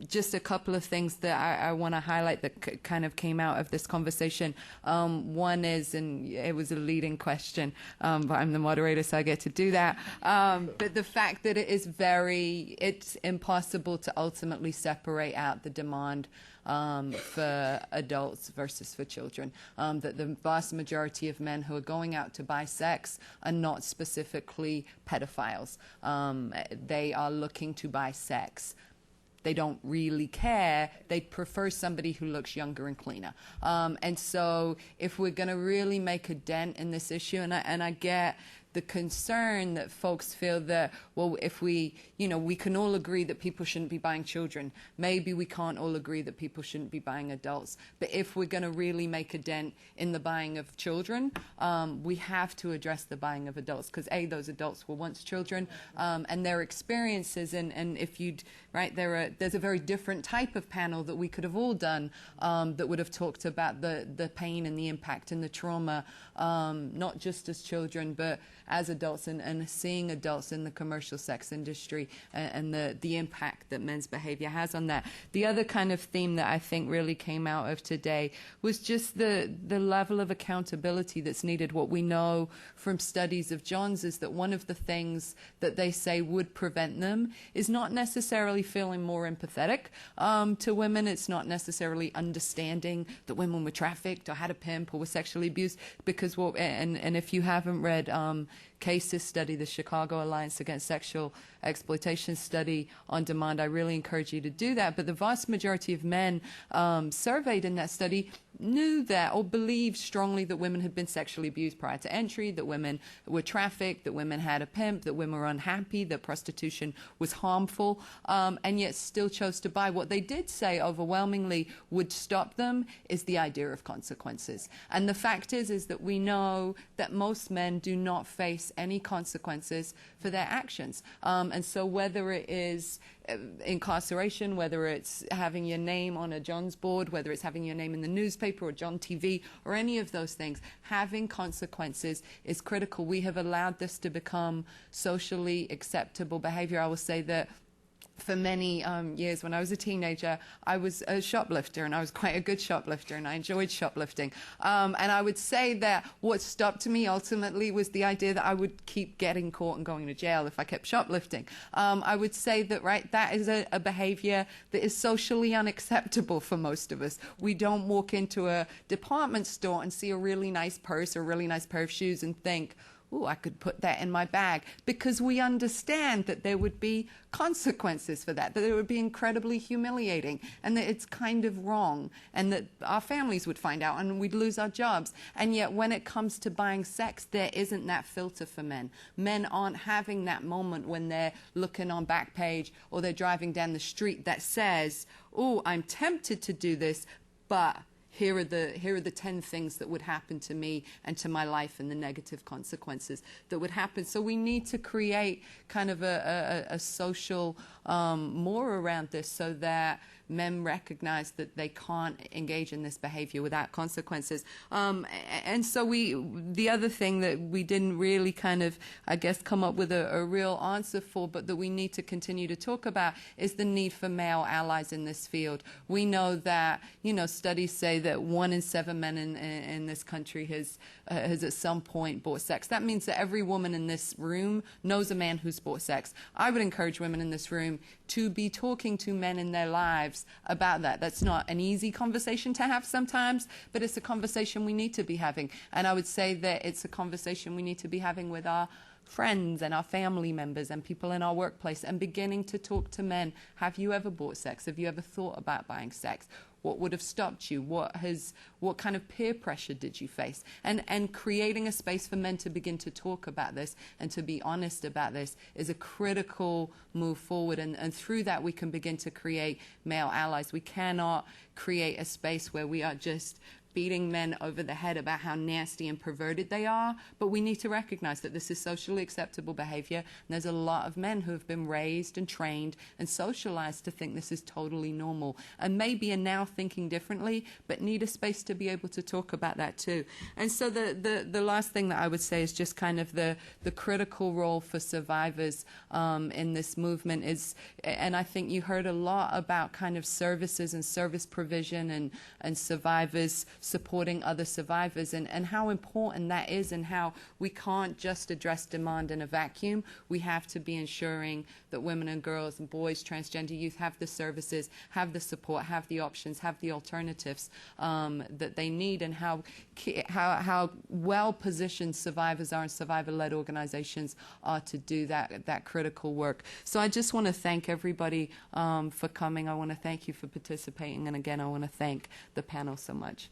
Just a couple of things that I want to highlight that kind of came out of this conversation. One is, and it was a leading question, but I'm the moderator, so I get to do that. But the fact that it's impossible to ultimately separate out the demand for adults versus for children. That the vast majority of men who are going out to buy sex are not specifically pedophiles. They are looking to buy sex. They don't really care. They prefer somebody who looks younger and cleaner. And so if we're going to really make a dent in this issue, and I get the concern that folks feel that, well, if we can all agree that people shouldn't be buying children, maybe we can't all agree that people shouldn't be buying adults. But if we're going to really make a dent in the buying of children, we have to address the buying of adults, because those adults were once children, and their experiences, and if there's a very different type of panel that we could have all done that would have talked about the pain and the impact and the trauma, not just as children, but as adults, and seeing adults in the commercial sex industry and the impact that men's behavior has on that. The other kind of theme that I think really came out of today was just the level of accountability that's needed. What we know from studies of John's is that one of the things that they say would prevent them is not necessarily feeling more empathetic to women. It's not necessarily understanding that women were trafficked or had a pimp or were sexually abused, because and if you haven't read CASES study, the Chicago Alliance Against Sexual Exploitation study on demand, I really encourage you to do that. But the vast majority of men surveyed in that study knew that or believed strongly that women had been sexually abused prior to entry, that women were trafficked, that women had a pimp, that women were unhappy, that prostitution was harmful, and yet still chose to buy. What they did say overwhelmingly would stop them is the idea of consequences. And the fact is that we know that most men do not face any consequences for their actions. And so whether it is incarceration, whether it's having your name on a John's board, whether it's having your name in the newspaper or John TV or any of those things, having consequences is critical. We have allowed this to become socially acceptable behavior. I will say that for many years when I was a teenager, I was a shoplifter, and I was quite a good shoplifter, and I enjoyed shoplifting. And I would say that what stopped me ultimately was the idea that I would keep getting caught and going to jail if I kept shoplifting. I would say that, that is a behavior that is socially unacceptable for most of us. We don't walk into a department store and see a really nice purse or a really nice pair of shoes and think, oh, I could put that in my bag, because we understand that there would be consequences for that it would be incredibly humiliating, and that it's kind of wrong, and that our families would find out and we'd lose our jobs. And yet when it comes to buying sex, there isn't that filter for men. Men aren't having that moment when they're looking on Backpage or they're driving down the street that says, oh, I'm tempted to do this, but here are the 10 things that would happen to me and to my life, and the negative consequences that would happen. So we need to create kind of a social more around this, so that men recognize that they can't engage in this behavior without consequences. And so the other thing that we didn't really kind of, I guess, come up with a real answer for, but that we need to continue to talk about, is the need for male allies in this field. We know that, studies say that 1 in 7 men in this country has at some point bought sex. That means that every woman in this room knows a man who's bought sex. I would encourage women in this room to be talking to men in their lives about that. That's not an easy conversation to have sometimes, but it's a conversation we need to be having. And I would say that it's a conversation we need to be having with our friends and our family members and people in our workplace, and beginning to talk to men. Have you ever bought sex? Have you ever thought about buying sex? What would have stopped you? What kind of peer pressure did you face? And creating a space for men to begin to talk about this and to be honest about this is a critical move forward. And through that, we can begin to create male allies. We cannot create a space where we are just beating men over the head about how nasty and perverted they are, but we need to recognize that this is socially acceptable behavior, and there's a lot of men who have been raised and trained and socialized to think this is totally normal, and maybe are now thinking differently, but need a space to be able to talk about that too. And so the last thing that I would say is just kind of the critical role for survivors in this movement is, and I think you heard a lot about kind of services and service provision and survivors supporting other survivors, and how important that is, and how we can't just address demand in a vacuum. We have to be ensuring that women and girls and boys, transgender youth have the services, have the support, have the options, have the alternatives that they need, and how well positioned survivors are and survivor-led organizations are to do that critical work. So I just want to thank everybody for coming. I want to thank you for participating, and again, I want to thank the panel so much.